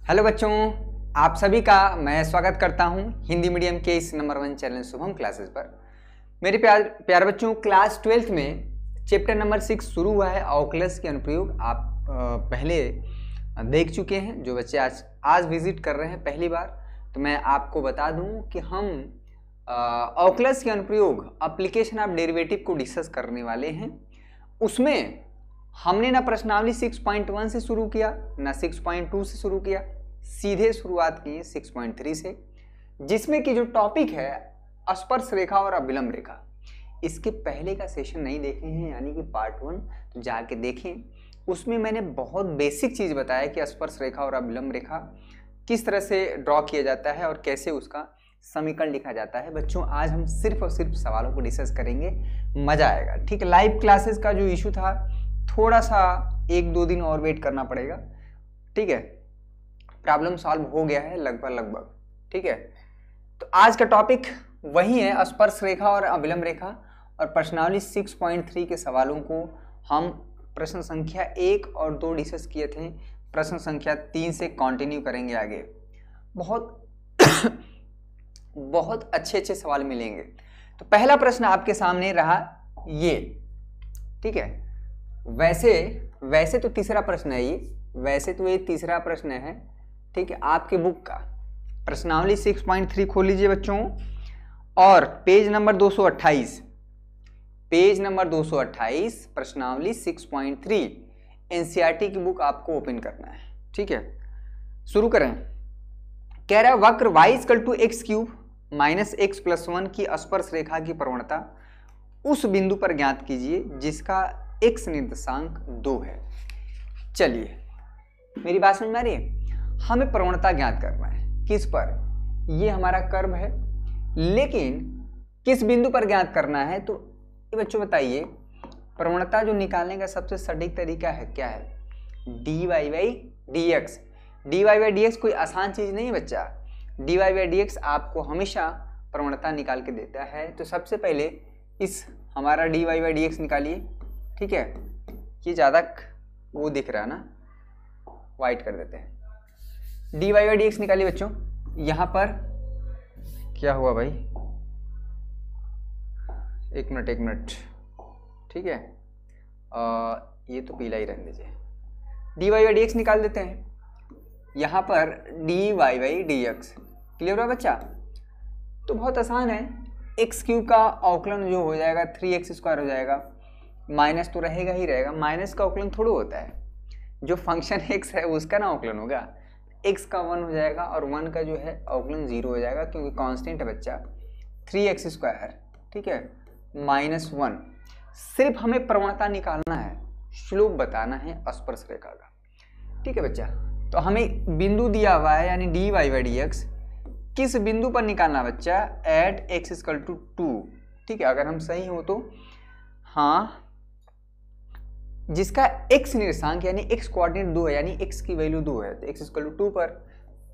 Hello बच्चों, आप सभी का मैं स्वागत करता हूं हिंदी मीडियम के इस नंबर 1 चैनल शुभम क्लासेस पर। मेरे प्यारे बच्चों, क्लास 12th में चैप्टर नंबर 6 शुरू हुआ है। ऑकलस के अनुप्रयोग आप पहले देख चुके हैं। जो बच्चे आज विजिट कर रहे हैं पहली बार, तो मैं आपको बता दूं कि हम ऑकलस के अनुप्रयोग एप्लीकेशन ऑफ डेरिवेटिव को डिस्कस करने वाले हैं। उसमें हमने ना प्रश्नावली 6.1 से शुरू किया, ना 6.2 से शुरू किया, सीधे शुरुआत की 6.3 से, जिसमें कि जो टॉपिक है स्पर्श रेखा और अभिलंब रेखा। इसके पहले का सेशन नहीं देखे हैं, यानी कि पार्ट 1, तो जाके देखें। उसमें मैंने बहुत बेसिक चीज़ बताया कि स्पर्श रेखा और अभिलंब रेखा किस तरह से ड्रॉ किया जाता है और कैसे उसका समीकरण लिखा जाता है। बच्चों, आज हम सिर्फ और सिर्फ सवालों को डिस्कस करेंगे, मज़ा आएगा। ठीक है, लाइव क्लासेस का जो इशू था, थोड़ा सा 1-2 दिन और वेट करना पड़ेगा। ठीक है, प्रॉब्लम सॉल्व हो गया है लगभग। ठीक है, तो आज का टॉपिक वही है, स्पर्श रेखा और अभिलंब रेखा। और प्रश्नावली 6.3 के सवालों को हम प्रश्न संख्या 1 और 2 डिस्कस किए थे। प्रश्न संख्या 3 से कंटिन्यू करेंगे आगे। बहुत बहुत अच्छे सवाल मिलेंगे। तो पहला प्रश्न आपके सामने रहा ये। ठीक है, वैसे तो तीसरा प्रश्न है ये, वैसे तो ये तीसरा प्रश्न है। ठीक है, आपके बुक का प्रश्नावली 6.3 खोल लीजिए बच्चों, और पेज नंबर 228, प्रश्नावली 6.3 एनसीईआरटी की बुक आपको ओपन करना है। ठीक है, शुरू करें। कह रहा है वक्र y x³ - x+1 की स्पर्श रेखा की प्रवणता उस बिंदु पर ज्ञात कीजिए जिसका x निर्देशांक 2 है। चलिए, मेरी बात समझ में आ रही है? हमें प्रवणता ज्ञात करना है किस पर? ये हमारा कर्व है, लेकिन किस बिंदु पर ज्ञात करना है? तो ये बच्चों बताइए, प्रवणता जो निकालने का सबसे सटीक तरीका है क्या है? dy/dx। dy/dx कोई आसान चीज नहीं है बच्चा। dy/dx आपको हमेशा प्रवणता निकाल के देता है। तो सबसे पहले इस हमारा dy/dx निकालिए। ठीक है, ये ज़्यादा वो दिख रहा है ना, वाइट कर देते हैं। dy/dx निकालिए बच्चों। यहाँ पर क्या हुआ भाई? एक मिनट। ठीक है, ये तो पीला ही रहने दीजिए। dy/dx निकाल देते हैं। यहाँ पर dy/dx क्लियर हुआ बच्चा? तो बहुत आसान है। x³ का अवकलन जो हो जाएगा 3x² हो जाएगा। माइनस तो रहेगा ही रहेगा, माइनस का अवकलन थोड़ा होता है। जो फंक्शन x है उसका ना अवकलन होगा, x का 1 हो जाएगा और 1 का जो है अवकलन 0 हो जाएगा, क्योंकि कांस्टेंट है बच्चा 3x²। ठीक है, -1। सिर्फ हमें प्रवणता निकालना है, श्लोप बताना है स्पर्श रेखा का। ठीक है बच्चा, तो हमें बिंदु दिया हुआ है, यानी dy/dx किस बिंदु पर निकालना बच्चा? At x = 2। ठीक है, अगर हम सही हो तो हाँ, जिसका x निर्देशांक यानी x कोऑर्डिनेट 2 है, यानी x की वैल्यू 2 है, तो x = 2 पर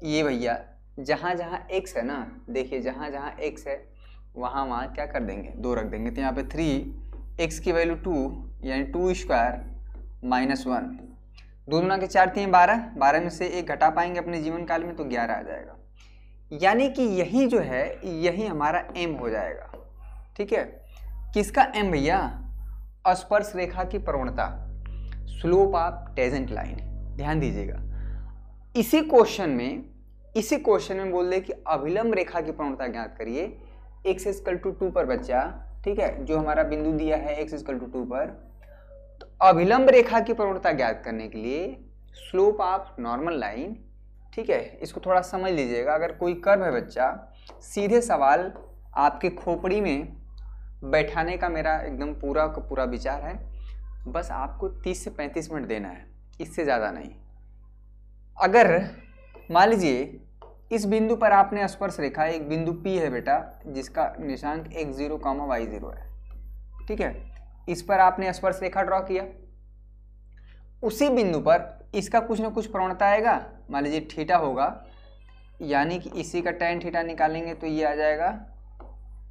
ये भैया जहाँ x है ना, देखिए जहाँ x है वहाँ क्या कर देंगे? 2 रख देंगे। तो यहाँ पे 3, x की वैल्यू 2 यानी 2² -1, 2 दूना के 4 3 12 में से 1 घटा पाएंगे अपने जीवन काल में, तो 11 आ जाएगा। यानी कि यही जो है, यही हमारा m हो जाएगा। ठीक है, किसका m भैया? स्पर्श रेखा की प्रवणता, स्लोप ऑफ टेंजेंट लाइन। ध्यान दीजिएगा, इसी क्वेश्चन में बोल दे कि अभिलंब रेखा की प्रवणता ज्ञात करिए x = 2 पर बच्चा। ठीक है, जो हमारा बिंदु दिया है x = 2 पर, तो अभिलंब रेखा की प्रवणता ज्ञात करने के लिए स्लोप ऑफ नॉर्मल लाइन। ठीक है, इसको थोड़ा समझ लीजिएगा। अगर कोई कर्व है बच्चा, सीधे सवाल आपके खोपड़ी में बैठाने का मेरा एकदम पूरा का पूरा विचार है। बस आपको 30 से 35 मिनट देना है, इससे ज़्यादा नहीं। अगर मान लीजिए इस बिंदु पर आपने स्पर्श रेखा, एक बिंदु P है बेटा, जिसका निशांक x0, y0 है। ठीक है, इस पर आपने स्पर्श रेखा ड्रॉ किया। उसी बिंदु पर इसका कुछ ना कुछ प्रवणता आएगा। मान लीजिए थीटा होगा, यानी कि इसी का tan थीटा निकालेंगे तो ये आ जाएगा,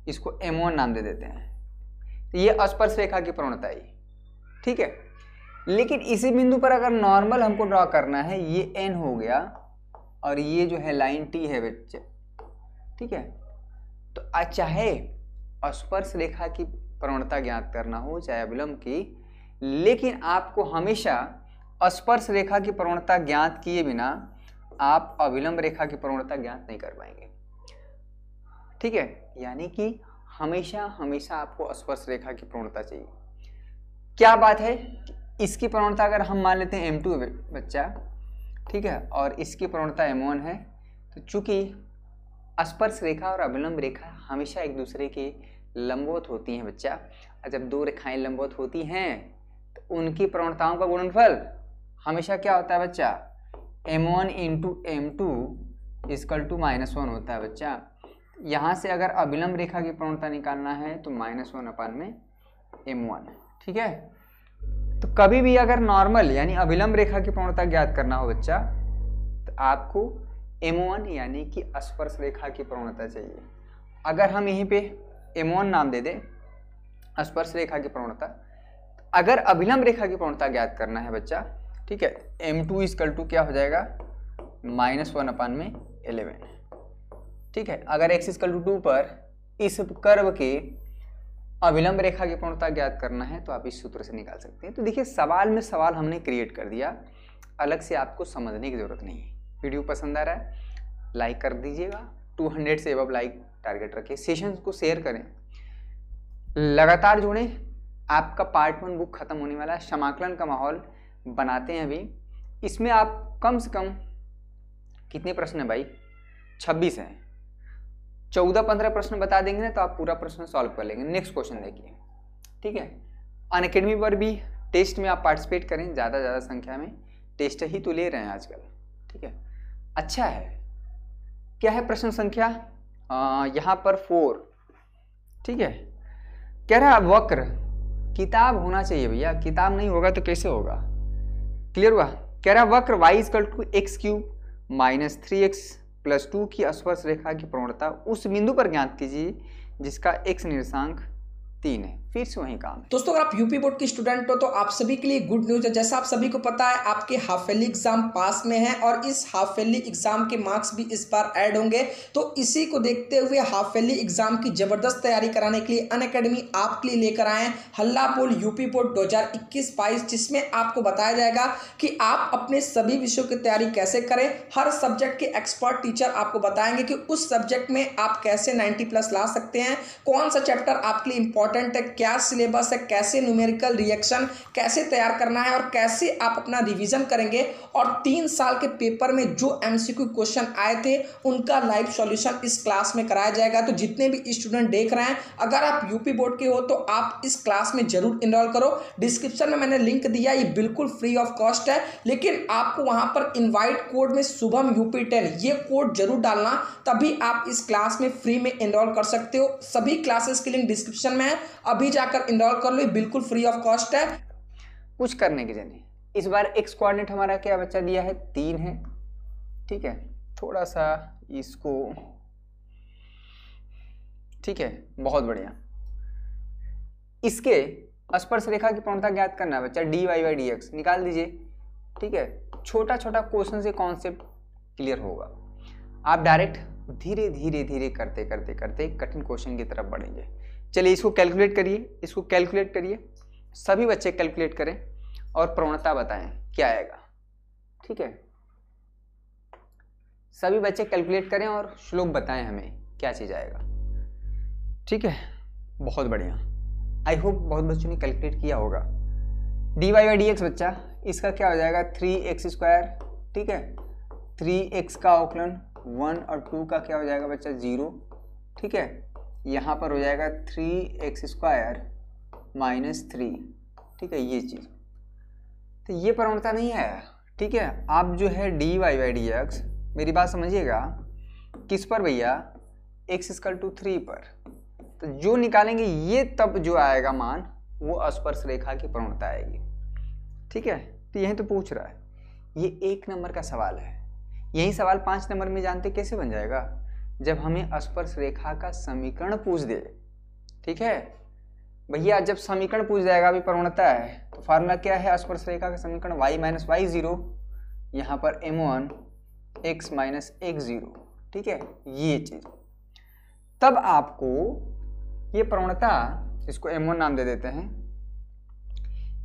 इसको m1 नाम दे देते हैं। तो ये स्पर्श रेखा की प्रवणता है। ठीक है, लेकिन इसी बिंदु पर अगर नॉर्मल हमको ड्रॉ करना है, ये n हो गया, और ये जो है लाइन टी है बच्चे, ठीक है। तो चाहे स्पर्श रेखा की प्रवणता ज्ञात करना हो चाहे अभिलंब की, लेकिन आपको हमेशा स्पर्श रेखा की प्रवणता ज्ञात किए बिना आप अभिलंब रेखा की प्रवणता ज्ञात नहीं कर पाएंगे, ठीक है। यानी कि हमेशा हमेशा आपको स्पर्श रेखा की प्रवणता चाहिए। क्या बात है, इसकी प्रवणता अगर हम मान लेते हैं M2 बच्चा, ठीक है, और इसकी प्रवणता M1 है, तो चूंकि स्पर्श रेखा और अभिलंब रेखा हमेशा एक दूसरे के लंबवत होती हैं बच्चा, और जब दो रेखाएं लंबवत होती हैं तो उनकी प्रवणताओं का गुणनफल हमेशा क्या होता है बच्चा, M1 into M2 equal to -1 होता है बच्चा। यहाँ से अगर अभिलंब रेखा की प्रवणता निकालना है तो -1 अपान में M1, ठीक है। तो कभी भी अगर नॉर्मल यानी अभिलंब रेखा की प्रवणता ज्ञात करना हो बच्चा, तो आपको M1 यानी कि स्पर्श रेखा की प्रवणता चाहिए। अगर हम यहीं पे M1 नाम दे दें स्पर्श रेखा की प्रवणता, अगर अभिलंब रेखा की प्रवणता ज्ञात करना है बच्चा, ठीक है, M2 इक्वल टू क्या हो जाएगा, -1 अपान में 11, ठीक है। अगर x इक्वल टू 2 पर इस कर्व के अभिलंब रेखा की प्रवणता ज्ञात करना है तो आप इस सूत्र से निकाल सकते हैं। तो देखिए सवाल में सवाल हमने क्रिएट कर दिया, अलग से आपको समझने की जरूरत नहीं है। वीडियो पसंद आ रहा है लाइक कर दीजिएगा, 200 से अबव लाइक टारगेट रखिए, सेशंस को शेयर करें, लगातार जुड़ें। आपका पार्ट 1 बुक खत्म होने वाला है, समाकलन का माहौल बनाते हैं अभी। इसमें आप कम से कम कितने प्रश्न है भाई, 26 हैं, 14-15 प्रश्न बता देंगे ना तो आप पूरा प्रश्न सॉल्व कर लेंगे। नेक्स्ट क्वेश्चन देखिए, ठीक है। अनअकैडमी पर भी टेस्ट में आप पार्टिसिपेट करें, ज़्यादा संख्या में टेस्ट ही तो ले रहे हैं आजकल, ठीक है, अच्छा है। क्या है प्रश्न संख्या यहाँ पर 4, ठीक है। कह रहा है वक्र, किताब होना चाहिए भैया, किताब नहीं होगा तो कैसे होगा, क्लियर हुआ। कह रहा है वक्र y equal to x³ - 3x + 2 की स्पर्श रेखा की प्रवणता उस बिंदु पर ज्ञात कीजिए जिसका x निर्देशांक 3 है। फिर से वही काम। दोस्तों अगर आप यूपी बोर्ड के स्टूडेंट हो तो आप सभी के लिए गुड न्यूज है। जैसा आप सभी को पता है आपके हाफ ईयरली एग्जाम पास में है और इस हाफ ईयरली एग्जाम के मार्क्स भी इस बार ऐड होंगे। तो इसी को देखते हुए हाफ ईयरली एग्जाम की जबरदस्त तैयारी कराने के लिए अनअकैडमी आपके लिए लेकर आए हैं हल्ला बोल यूपी बोर्ड 2021-22, जिसमें आपको बताया जाएगा कि आप अपने सभी विषयों की तैयारी कैसे करें। हर सब्जेक्ट के एक्सपर्ट टीचर आपको बताएंगे कि उस सब्जेक्ट में आप कैसे 90+ ला सकते हैं, कौन सा चैप्टर आपके लिए इंपॉर्टेंट है, क्या सिलेबस है, कैसे न्यूमेरिकल रिएक्शन कैसे तैयार करना है और कैसे आप अपना रिवीजन करेंगे। और 3 साल के पेपर में जो एमसीक्यू क्वेश्चन आए थे उनका लाइव सॉल्यूशन इस क्लास में कराया जाएगा। तो जितने भी स्टूडेंट देख रहे हैं, अगर आप यूपी बोर्ड के हो तो आप इस क्लास में जरूर इनरोल करो। डिस्क्रिप्शन में मैंने लिंक दिया, ये बिल्कुल फ्री ऑफ कॉस्ट है, लेकिन आपको वहां पर इनवाइट कोड में शुभम UP10 ये कोड जरूर डालना, तभी आप इस क्लास में फ्री में इनरोल कर सकते हो। सभी क्लासेस की लिंक डिस्क्रिप्शन में है, अभी जाकर इनरोल कर लो, बिल्कुल फ्री ऑफ कॉस्ट है। कुछ करने की जरूरत नहीं। इस बार एक्स कोऑर्डिनेट हमारा क्या बच्चा दिया है, 3 है, ठीक है। थोड़ा सा इसको, ठीक है, बहुत बढ़िया। इसके स्पर्श रेखा की प्रवणता ज्ञात करना है बच्चा, dy/dx निकाल दीजिए, ठीक है। छोटा छोटा क्वेश्चन से कॉन्सेप्ट क्लियर होगा, आप डायरेक्ट धीरे धीरे धीरे करते करते करते कठिन क्वेश्चन की तरफ बढ़ेंगे। चलिए इसको कैलकुलेट करिए, इसको कैलकुलेट करिए, सभी बच्चे कैलकुलेट करें और प्रवणता बताएं क्या आएगा, ठीक है। सभी बच्चे कैलकुलेट करें और श्लोक बताएं हमें क्या चीज आएगा, ठीक है। बहुत बढ़िया, आई होप बहुत बच्चों ने कैलकुलेट किया होगा। dy/dx बच्चा इसका क्या हो जाएगा, 3x², ठीक है। 3x का अवकलन 1 और 2 का क्या हो जाएगा बच्चा, 0, ठीक है। यहाँ पर हो जाएगा 3x² - 3, ठीक है, ये चीज। तो ये प्रवणता नहीं है, ठीक है। आप जो है dy/dx, मेरी बात समझिएगा, किस पर भैया, x = 3 पर। तो जो निकालेंगे ये तब जो आएगा मान वो स्पर्श रेखा की प्रवणता आएगी, ठीक है। तो यही तो पूछ रहा है, ये 1 नंबर का सवाल है। यही सवाल 5 नंबर में जानते कैसे बन जाएगा, जब हमें स्पर्श रेखा का समीकरण पूछ दे, ठीक है भैया। जब समीकरण पूछ जाएगा, अभी प्रवणता है तो फार्मूला क्या है स्पर्श रेखा का समीकरण, y - y0, यहाँ पर m1 x माइनस x0, ठीक है, ये चीज। तब आपको ये प्रवणता, इसको m1 नाम दे देते हैं,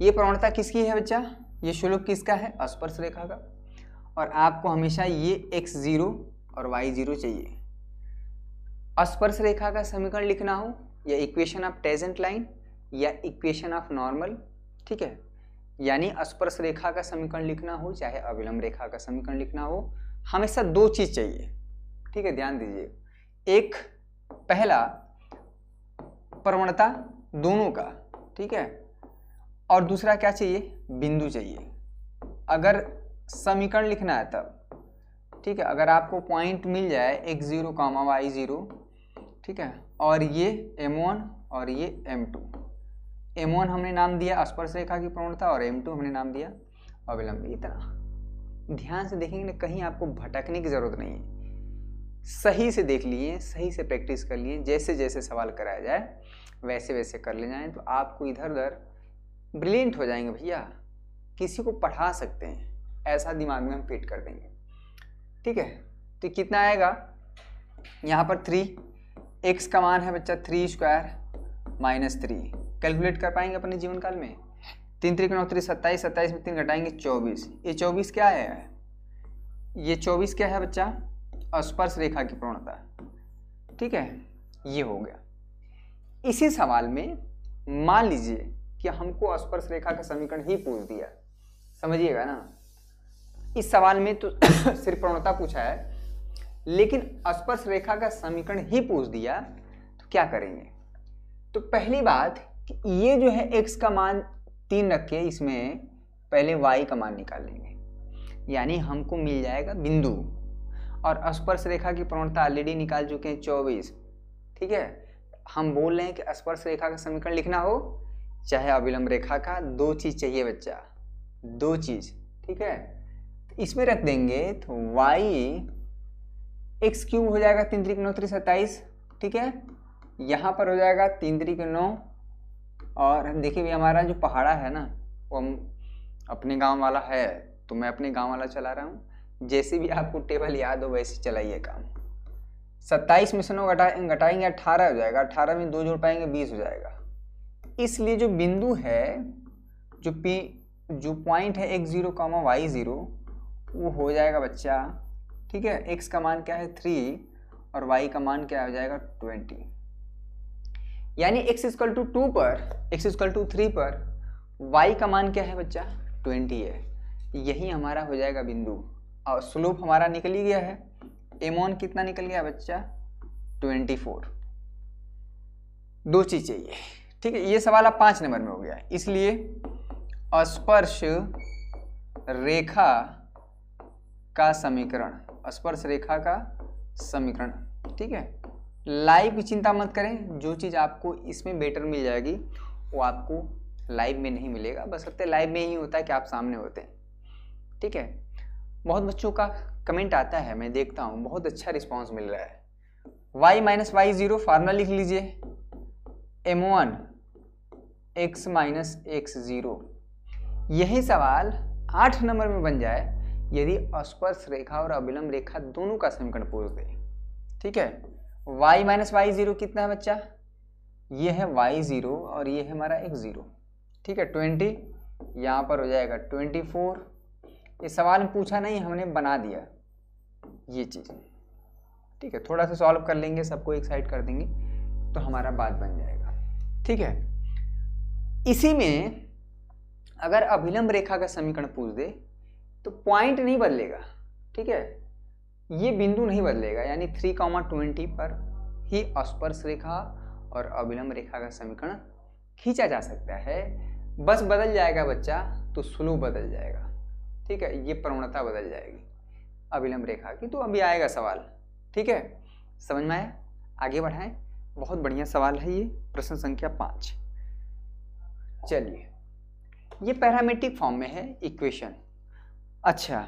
ये प्रवणता किसकी है बच्चा? ये शुल्क किसका है? स्पर्श रेखा का। और आपको हमेशा ये x0 और y0 चाहिए। स्पर्श रेखा का समीकरण लिखना हो या इक्वेशन ऑफ टेंजेंट लाइन या इक्वेशन ऑफ नॉर्मल, ठीक है, यानी स्पर्श रेखा का समीकरण लिखना हो चाहे अविलंब रेखा का समीकरण लिखना हो, हमेशा दो चीज चाहिए, ठीक है, ध्यान दीजिए। एक पहला प्रवणता दोनों का, ठीक है, और दूसरा क्या चाहिए? बिंदु चाहिए। अगर समीकरण लिखना है तब, ठीक है, अगर आपको पॉइंट मिल जाए x0, y0, ठीक है, और ये m1 और ये m2, m1 हमने नाम दिया स्पर्श रेखा की प्रवणता और m2 हमने नाम दिया अविलंब। इतना ध्यान से देखेंगे ना, कहीं आपको भटकने की जरूरत नहीं है, सही से देख लिए, सही से प्रैक्टिस कर लिए, जैसे जैसे सवाल कराया जाए वैसे वैसे कर ले जाएं तो आपको इधर उधर ब्रिलियंट हो जाएंगे भैया, किसी को पढ़ा सकते हैं, ऐसा दिमाग में हम फिट कर देंगे, ठीक है। तो कितना आएगा यहाँ पर 3, x का मान है बच्चा 3 स्क्वायर माइनस 3, कैलकुलेट कर पाएंगे अपने जीवन काल में? 3 3 9 3 27, 27 में 3 घटाएंगे 24, ये 24 क्या है? ये 24 क्या है बच्चा? स्पर्श रेखा की प्रवणता, ठीक है, ये हो गया। इसी सवाल में मान लीजिए कि हमको स्पर्श रेखा का समीकरण ही पूछ दिया, समझिएगा ना, इस सवाल में तो सिर्फ प्रवणता पूछा है, लेकिन स्पर्श रेखा का समीकरण ही पूछ दिया तो क्या करेंगे? तो पहली बात कि ये जो है x का मान 3 रख के इसमें पहले y का मान निकाल लेंगे, यानी हमको मिल जाएगा बिंदु। और स्पर्श रेखा की प्रवणता ऑलरेडी निकाल चुके हैं 24, ठीक है। हम बोल रहे हैं कि स्पर्श रेखा का समीकरण लिखना हो चाहे अविलंब रेखा का, दो चीज चाहिए बच्चा, दो चीज, ठीक है। इसमें रख देंगे तो y x क्यूब हो जाएगा 3 3 9 3 27, ठीक है, यहाँ पर हो जाएगा 3 3 9, और देखिए भी हमारा जो पहाड़ा है ना वो हम अपने गांव वाला है, तो मैं अपने गांव वाला चला रहा हूँ, जैसे भी आपको टेबल याद हो वैसे चलाइए काम। 27 में से 9 घटाएंगे 18 हो जाएगा, 18 में 2 जोड़ पाएंगे 20 हो जाएगा। इसलिए जो बिंदु है, जो पॉइंट है x0, y0, वो हो जाएगा बच्चा, ठीक है, x का मान क्या है 3 और y का मान क्या हो जाएगा 20, यानी x = 2 पर, x = 3 पर y का मान क्या है बच्चा 20 है, यही हमारा हो जाएगा बिंदु। और स्लोप हमारा निकल ही गया है, m1 कितना निकल गया बच्चा 24। दो चीज चाहिए, ठीक है, ये सवाल अब 5 नंबर में हो गया है, इसलिए स्पर्श रेखा का समीकरण, स्पर्श रेखा का समीकरण, ठीक है। लाइव की चिंता मत करें, जो चीज़ आपको इसमें बेटर मिल जाएगी वो आपको लाइव में नहीं मिलेगा, बस सत्य लाइव में ही होता है कि आप सामने होते हैं, ठीक है। बहुत बच्चों का कमेंट आता है, मैं देखता हूँ, बहुत अच्छा रिस्पांस मिल रहा है। y माइनस y0 फार्मूला लिख लीजिए, m1 x माइनस x0। यही सवाल 8 नंबर में बन जाए यदि स्पर्श रेखा और अविलंब रेखा दोनों का समीकरण पूछ दे, ठीक है। y माइनस y0 कितना है बच्चा? ये है y0 और ये है हमारा x0, ठीक है, 20, यहाँ पर हो जाएगा 24। इस सवाल में पूछा नहीं, हमने बना दिया ये चीज़, ठीक है। थोड़ा सा सॉल्व कर लेंगे, सबको एक साइड कर देंगे तो हमारा बात बन जाएगा, ठीक है। इसी में अगर अभिलंब रेखा का समीकरण पूछ दे तो पॉइंट नहीं बदलेगा, ठीक है, ये बिंदु नहीं बदलेगा, यानी 3,20 पर ही स्पर्श रेखा और अभिलंब रेखा का समीकरण खींचा जा सकता है। बस बदल जाएगा बच्चा तो स्लोप बदल जाएगा, ठीक है, ये प्रवणता बदल जाएगी अभिलंब रेखा की। तो अभी आएगा सवाल, ठीक है, समझ में आया? आगे बढ़ाएं, बहुत बढ़िया सवाल है ये, प्रश्न संख्या 5। चलिए, ये पैरामीट्रिक फॉर्म में है इक्वेशन। अच्छा,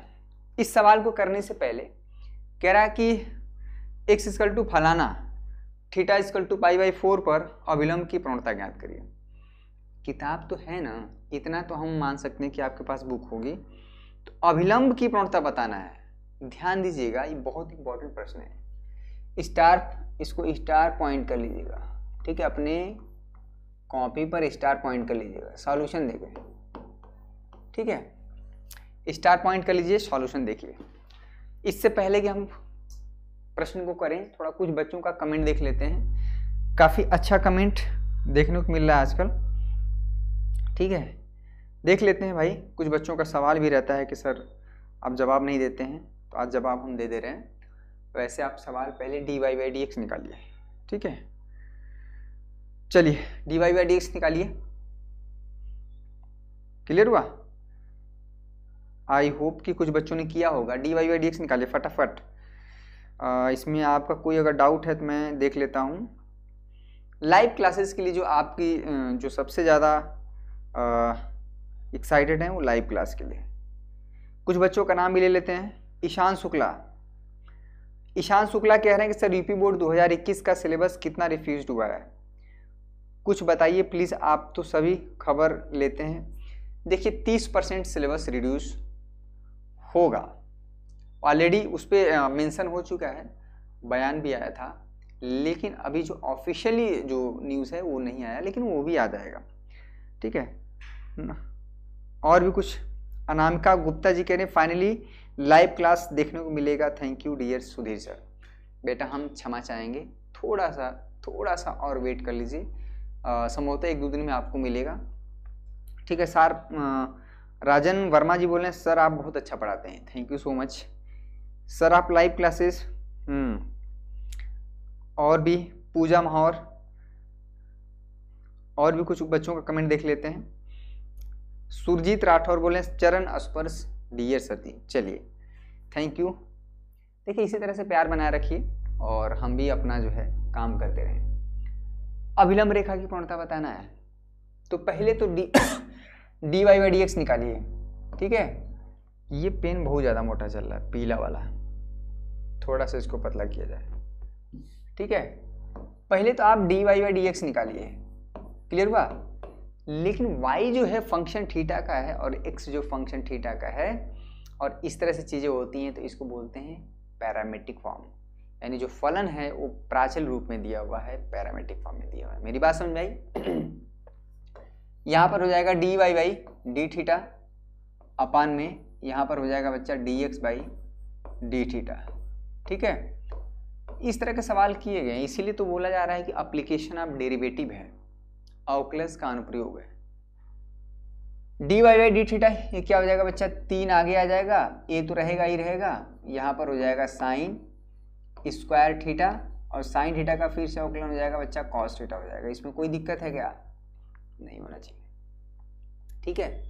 इस सवाल को करने से पहले कह रहा है कि x = फलाना, थीटा = π/4 पर अभिलंब की प्रवणता ज्ञात करिए। किताब तो है ना, इतना तो हम मान सकते हैं कि आपके पास बुक होगी। तो अभिलंब की प्रवणता बताना है, ध्यान दीजिएगा, ये बहुत इंपॉर्टेंट प्रश्न है। स्टार, इसको स्टार पॉइंट कर लीजिएगा, ठीक है, अपने कॉपी पर स्टार पॉइंट कर लीजिएगा, सॉल्यूशन देखिए, ठीक है, स्टार पॉइंट कर लीजिए, सॉल्यूशन देखिए। इससे पहले कि हम प्रश्न को करें, थोड़ा कुछ बच्चों का कमेंट देख लेते हैं। काफ़ी अच्छा कमेंट देखने को मिल रहा है आजकल, ठीक है, देख लेते हैं भाई। कुछ बच्चों का सवाल भी रहता है कि सर आप जवाब नहीं देते हैं, तो आज जवाब हम दे रहे हैं। वैसे आप सवाल पहले dy/dx निकालिए, ठीक है, चलिए dy/dx निकालिए। क्लियर हुआ? आई होप कि कुछ बच्चों ने किया होगा। dy/dx निकालिए फटाफट। इसमें आपका कोई अगर डाउट है तो मैं देख लेता हूँ। लाइव क्लासेस के लिए जो आपकी जो सबसे ज़्यादा एक्साइटेड हैं वो लाइव क्लास के लिए। कुछ बच्चों का नाम भी ले लेते हैं। ईशान शुक्ला, ईशान शुक्ला कह रहे हैं कि सर यूपी बोर्ड 2021 का सिलेबस कितना रिफ्यूज हुआ है, कुछ बताइए प्लीज़। आप तो सभी खबर लेते हैं। देखिए 30% सिलेबस रिड्यूस होगा, ऑलरेडी उस पर मेंशन हो चुका है, बयान भी आया था, लेकिन अभी जो ऑफिशियली जो न्यूज़ है वो नहीं आया, लेकिन वो भी आ जाएगा, ठीक है। और भी कुछ, अनामिका गुप्ता जी कह रहे हैं फाइनली लाइव क्लास देखने को मिलेगा, thank you dear Sudhir sir. बेटा हम क्षमा चाहेंगे, थोड़ा सा और वेट कर लीजिए, संभवतः 1-2 दिन में आपको मिलेगा, ठीक है। सर राजन वर्मा जी बोल रहे हैं सर आप बहुत अच्छा पढ़ाते हैं, thank you so much sir. आप लाइव क्लासेस और भी पूजा माहौर, और भी कुछ बच्चों का कमेंट देख लेते हैं। सुरजीत राठौर बोले चरण स्पर्श डियर सती, चलिए थैंक यू। देखिए इसी तरह से प्यार बनाए रखिए और हम भी अपना जो है काम करते रहें। अभिलंब रेखा की पूर्णता बताना है तो पहले तो dy/dx निकालिए, ठीक है। ये पेन बहुत ज़्यादा मोटा चल रहा है, पीला वाला, थोड़ा सा इसको पतला किया जाए, ठीक है। पहले तो आप dy/dx निकालिए, क्लियर हुआ। लेकिन y जो है फंक्शन थीटा का है और x जो फंक्शन थीटा का है, और इस तरह से चीज़ें होती हैं तो इसको बोलते हैं पैरामेट्रिक फॉर्म, यानी जो फलन है वो प्राचल रूप में दिया हुआ है, पैरामेट्रिक फॉर्म में दिया हुआ है। मेरी बात समझ आई? यहाँ पर हो जाएगा dy/d थीटा अपान में, यहाँ पर हो जाएगा बच्चा dx/d थीटा, ठीक है। इस तरह के सवाल किए गए, इसीलिए तो बोला जा रहा है कि एप्लीकेशन ऑफ डेरिवेटिव है, अवकलज का अनुप्रयोग है। dy/d थीटा ये क्या हो जाएगा बच्चा, 3 आगे आ जाएगा, ये तो रहेगा ही रहेगा, यहाँ पर हो जाएगा साइन स्क्वायर थीटा, और साइन थीटा का फिर से अवकलन हो जाएगा बच्चा कॉस थीटा हो जाएगा। इसमें कोई दिक्कत है क्या? नहीं होना चाहिए, ठीक है।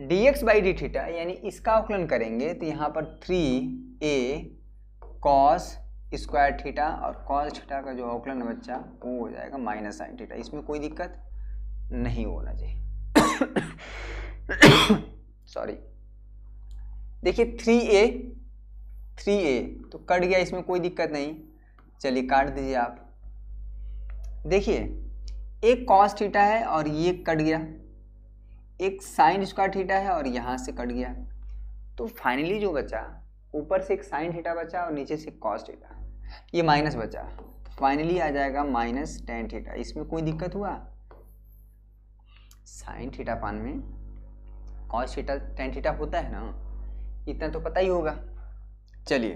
dx/d थीटा यानी इसका अवकलन करेंगे तो यहाँ पर 3a कॉस स्क्वायर थीटा, और कॉस थीटा का जो अवकलन है बच्चा वो हो जाएगा माइनस साइन थीटा। इसमें कोई दिक्कत नहीं होना चाहिए। सॉरी, देखिए 3a तो कट गया, इसमें कोई दिक्कत नहीं, चलिए काट दीजिए आप। देखिए एक कॉस थीटा है और ये कट गया, एक साइन स्क्वायर थीटा है और यहाँ से कट गया, तो फाइनली जो बचा ऊपर से एक साइन थीटा बचा और नीचे से कॉस थीटा, ये माइनस बचा, फाइनली आ जाएगा माइनस टेन थीटा। इसमें कोई दिक्कत हुआ? साइन थीटा पान में कॉस थीटा टेन थीटा होता है ना, इतना तो पता ही होगा। चलिए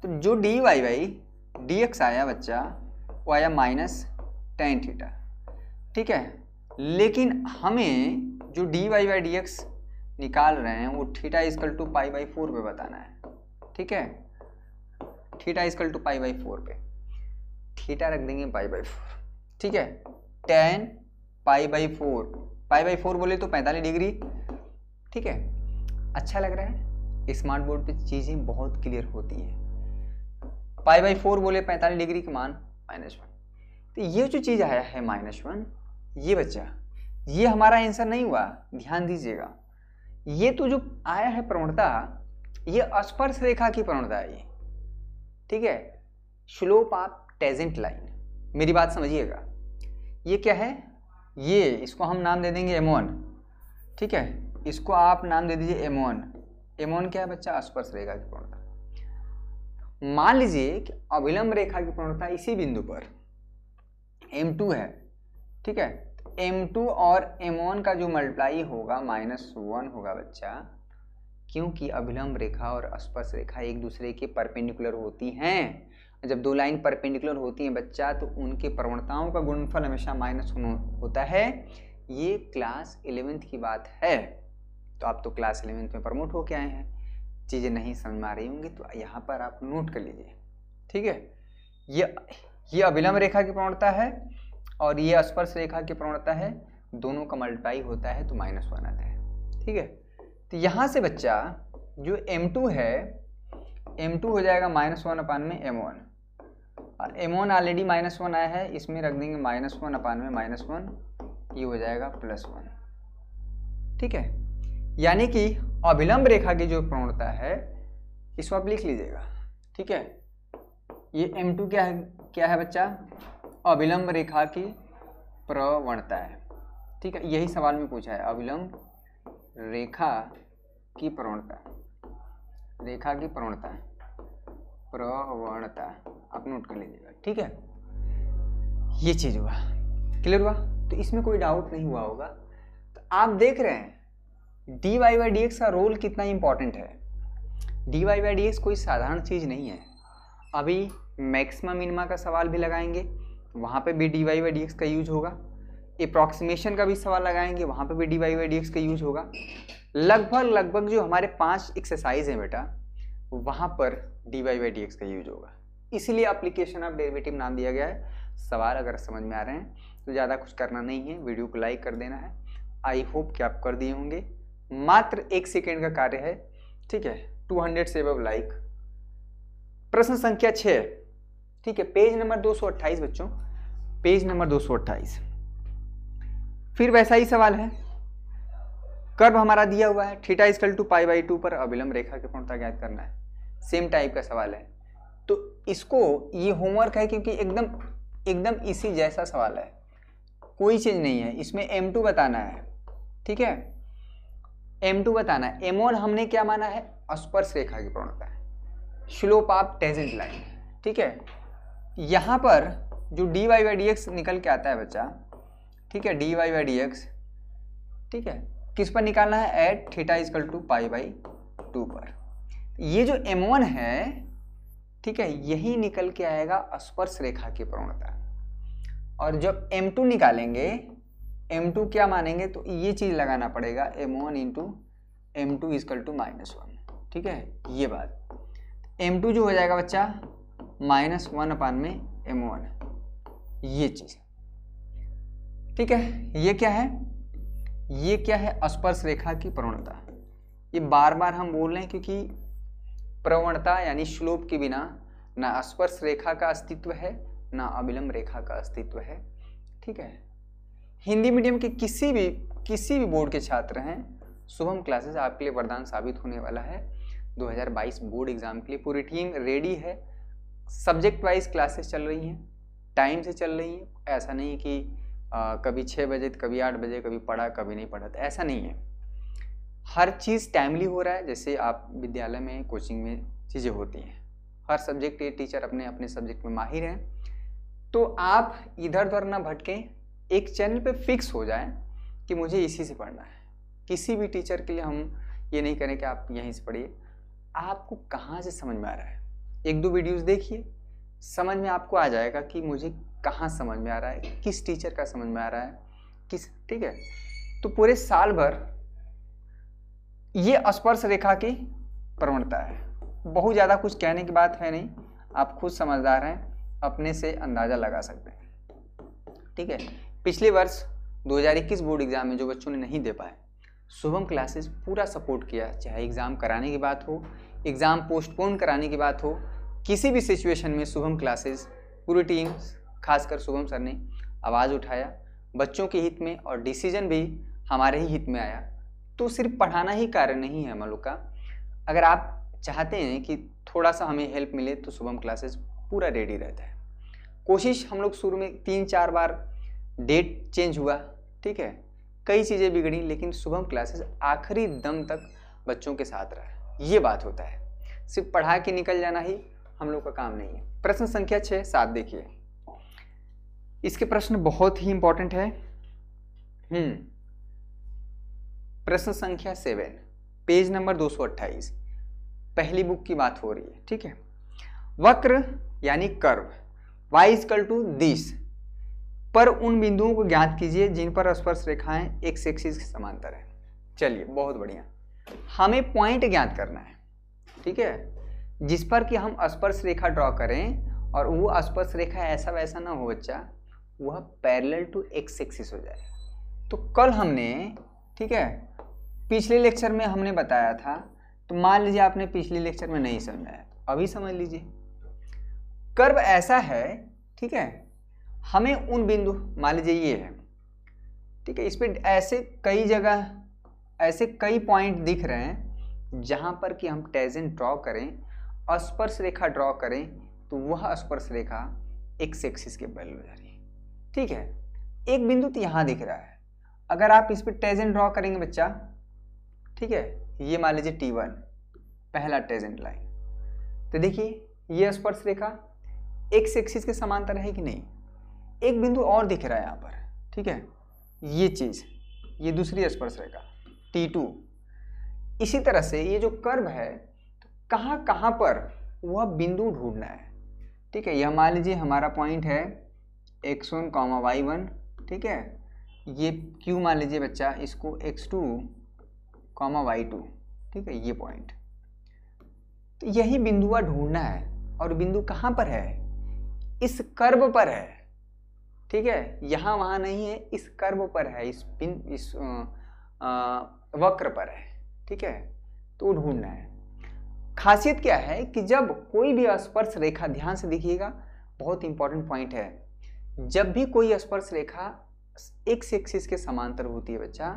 तो जो dy/dx आया बच्चा वो आया माइनस टेन थीटा, ठीक है। लेकिन हमें जो dy/dx निकाल रहे हैं वो थीटा इक्वल टू π/4 पे बताना है, ठीक है। थीटा इक्वल टू π/4 पे, थीटा रख देंगे π/4, ठीक है। tan π/4 बोले तो 45 डिग्री, ठीक है। अच्छा लग रहा है, स्मार्ट बोर्ड पे चीज़ें बहुत क्लियर होती हैं। π/4 बोले 45 डिग्री का मान -1, तो ये जो चीज़ आया है -1, ये बच्चा ये हमारा आंसर नहीं हुआ, ध्यान दीजिएगा। ये तो जो आया है प्रवणता, ये स्पर्श रेखा की प्रवणता है ये, ठीक है, स्लोप ऑफ टेंजेंट लाइन। मेरी बात समझिएगा, ये क्या है, ये इसको हम नाम दे देंगे m1, ठीक है। इसको आप नाम दे दीजिए m1। m1 क्या है बच्चा? स्पर्श रेखा की प्रवणता। मान लीजिए कि अभिलंब रेखा की प्रवणता इसी बिंदु पर m2 है, ठीक है, m2 और m1 का जो मल्टीप्लाई होगा -1 होगा बच्चा, क्योंकि अभिलंब रेखा और स्पर्श रेखा एक दूसरे के परपेंडिकुलर होती हैं। जब दो लाइन परपेंडिकुलर होती हैं बच्चा तो उनके प्रवणताओं का गुणनफल हमेशा -1 होता है। ये क्लास 11th की बात है। तो आप तो क्लास 11th में प्रमोट होके आए हैं, चीज़ें नहीं समझ में आ रही होंगी तो यहाँ पर आप नोट कर लीजिए, ठीक है। ये अभिलंब रेखा की प्रवणता है और ये स्पर्श रेखा की प्रवणता है, दोनों का मल्टीप्लाई होता है तो -1 आता है, ठीक है। तो यहाँ से बच्चा जो m2 है, m2 हो जाएगा -1 में m1, और m1 ऑलरेडी -1 आया है, इसमें रख देंगे -1 में -1, ये हो जाएगा +1, ठीक है। यानी कि अभिलंब रेखा की जो प्रवणता है इसको आप लिख लीजिएगा, ठीक है। ये m2 क्या है बच्चा? अभिलंब रेखा की प्रवणता है, ठीक है। यही सवाल में पूछा है, अभिलंब रेखा की प्रवणता, रेखा की प्रवणता आप नोट कर लीजिएगा, ठीक है। ये चीज हुआ, क्लियर हुआ? तो इसमें कोई डाउट नहीं हुआ होगा। तो आप देख रहे हैं dy बाई dx का रोल कितना इंपॉर्टेंट है। dy बाई dx कोई साधारण चीज नहीं है। अभी मैक्सिमा मिनिमा का सवाल भी लगाएंगे, वहाँ पे भी dy बाई dx का यूज होगा। अप्रॉक्सीमेशन का भी सवाल लगाएंगे, वहाँ पे भी dy बाई dx का यूज होगा। लगभग जो हमारे 5 एक्सरसाइज हैं बेटा, वहाँ पर dy बाई dx का यूज होगा। इसीलिए एप्लीकेशन ऑफ डेरिवेटिव नाम दिया गया है। सवाल अगर समझ में आ रहे हैं तो ज़्यादा कुछ करना नहीं है, वीडियो को लाइक कर देना है। आई होप कि आप कर दिए होंगे, मात्र 1 सेकेंड का कार्य है, ठीक है। 200 से अबव लाइक। प्रश्न संख्या 6, ठीक है, पेज नंबर 228 बच्चों, पेज नंबर 228। फिर वैसा ही सवाल है, कर्व हमारा दिया हुआ है, theta equal to pi by 2 पर अभिलंब रेखा की प्रवणता ज्ञात करना है। सेम टाइप का सवाल है, तो इसको ये होमवर्क है क्योंकि एकदम इसी जैसा सवाल है, कोई चीज नहीं है। इसमें m2 बताना है, ठीक है, m2 बताना है। m1 हमने क्या माना है? स्पर्श रेखा की प्रवणता है, स्लोप ऑफ टेंजेंट लाइन, ठीक है। यहाँ पर जो dy बाई dx निकल के आता है बच्चा, ठीक है, dy बाई dx, ठीक है, किस पर निकालना है? At theta equal to pi by 2 पर। ये जो m1 है, ठीक है, यही निकल के आएगा स्पर्श रेखा की प्रवणता। और जब m2 निकालेंगे, m2 क्या मानेंगे? तो ये चीज लगाना पड़ेगा, m1 into m2 equal to -1, ठीक है। ये बात m2 जो हो जाएगा बच्चा -1 में m1, ये चीज, ठीक है। ये क्या है? ये क्या है? स्पर्श रेखा की प्रवणता। ये बार बार हम बोल रहे हैं क्योंकि प्रवणता यानी स्लोप के बिना ना स्पर्श रेखा का अस्तित्व है ना अभिलंब रेखा का अस्तित्व है, ठीक है। हिंदी मीडियम के किसी भी बोर्ड के छात्र हैं, शुभम क्लासेस आपके लिए वरदान साबित होने वाला है। 2022 बोर्ड एग्जाम के लिए पूरी टीम रेडी है। सब्जेक्ट वाइज क्लासेस चल रही हैं, टाइम से चल रही हैं। ऐसा नहीं कि कभी 6 बजे तो कभी 8 बजे, कभी पढ़ा कभी नहीं पढ़ा, तो ऐसा नहीं है। हर चीज़ टाइमली हो रहा है, जैसे आप विद्यालय में कोचिंग में चीज़ें होती हैं। हर सब्जेक्ट के टीचर अपने अपने सब्जेक्ट में माहिर हैं, तो आप इधर उधर ना भटकें, एक चैनल पे फिक्स हो जाएं कि मुझे इसी से पढ़ना है। किसी भी टीचर के लिए हम ये नहीं करें कि आप यहीं से पढ़िए, आपको कहाँ से समझ में आ रहा है। 1-2 वीडियोस देखिए, समझ में आपको आ जाएगा कि मुझे कहाँ समझ में आ रहा है, किस टीचर का समझ में आ रहा है, किस, ठीक है। तो पूरे साल भर ये स्पर्श रेखा की प्रवणता है। बहुत ज़्यादा कुछ कहने की बात है नहीं, आप खुद समझदार हैं, अपने से अंदाज़ा लगा सकते हैं, ठीक है। पिछले वर्ष 2021 बोर्ड एग्जाम में जो बच्चों ने नहीं दे पाए, शुभम क्लासेस पूरा सपोर्ट किया, चाहे एग्ज़ाम कराने की बात हो, एग्ज़ाम पोस्टपोन कराने की बात हो, किसी भी सिचुएशन में शुभम क्लासेस पूरी टीम, खासकर शुभम सर ने आवाज़ उठाया बच्चों के हित में, और डिसीजन भी हमारे ही हित में आया। तो सिर्फ पढ़ाना ही कार्य नहीं है हम लोग का। अगर आप चाहते हैं कि थोड़ा सा हमें हेल्प मिले तो शुभम क्लासेस पूरा रेडी रहता है। कोशिश हम लोग शुरू में 3-4 बार डेट चेंज हुआ, ठीक है, कई चीज़ें बिगड़ी, लेकिन शुभम क्लासेस आखिरी दम तक बच्चों के साथ रहा। ये बात होता है, सिर्फ पढ़ा के निकल जाना ही हम लोग का काम नहीं है। प्रश्न संख्या 6-7 देखिए, इसके प्रश्न बहुत ही इंपॉर्टेंट है। प्रश्न संख्या 7, पेज नंबर 228, पहली बुक की बात हो रही है, ठीक है। वक्र यानी कर्व y = दिस पर उन बिंदुओं को ज्ञात कीजिए जिन पर स्पर्श रेखाएं x एक्सिस के समांतर है। चलिए बहुत बढ़िया, हमें पॉइंट ज्ञात करना है, ठीक है, जिस पर कि हम स्पर्श रेखा ड्रॉ करें और वो स्पर्श रेखा ऐसा वैसा ना हो बच्चा, वह पैरेलल टू x एक्सिस हो जाए। तो कल हमने, ठीक है, पिछले लेक्चर में हमने बताया था, तो मान लीजिए आपने पिछले लेक्चर में नहीं समझा है, अभी समझ लीजिए। कर्व ऐसा है, ठीक है, हमें उन बिंदु, मान लीजिए ये है, ठीक है, इस पे ऐसे कई जगह ऐसे कई पॉइंट दिख रहे हैं जहां पर कि हम टेंजेंट ड्रॉ करें, स्पर्श रेखा ड्रॉ करें, तो वह स्पर्श रेखा x एक्सिस के पैरेलल हो जा रही है, ठीक है। एक बिंदु तो यहाँ दिख रहा है, अगर आप इस पे टेंजेंट ड्रॉ करेंगे बच्चा, ठीक है, ये मान लीजिए T1 पहला टेंजेंट लाइन, तो देखिए ये स्पर्श रेखा x एक्सिस के समांतर है कि नहीं। एक बिंदु और दिख रहा है यहाँ पर, ठीक है, ये चीज, ये दूसरी स्पर्श रेखा T2। इसी तरह से ये जो कर्व है, तो कहाँ कहाँ पर वह बिंदु ढूंढना है, ठीक है। यह मान लीजिए हमारा पॉइंट है x1, y1, ठीक है, ये Q मान लीजिए बच्चा, इसको x2, y2, ठीक है, ये पॉइंट, तो यही बिंदुआ ढूंढना है। और बिंदु कहाँ पर है, इस कर्व पर है, ठीक है, यहाँ वहाँ नहीं है, इस कर्व पर है, इस वक्र पर है, ठीक है, तो ढूंढना है। खासियत क्या है कि जब कोई भी स्पर्श रेखा, ध्यान से देखिएगा, बहुत इंपॉर्टेंट पॉइंट है, जब भी कोई स्पर्श रेखा x एक्सिस के समांतर होती है बच्चा,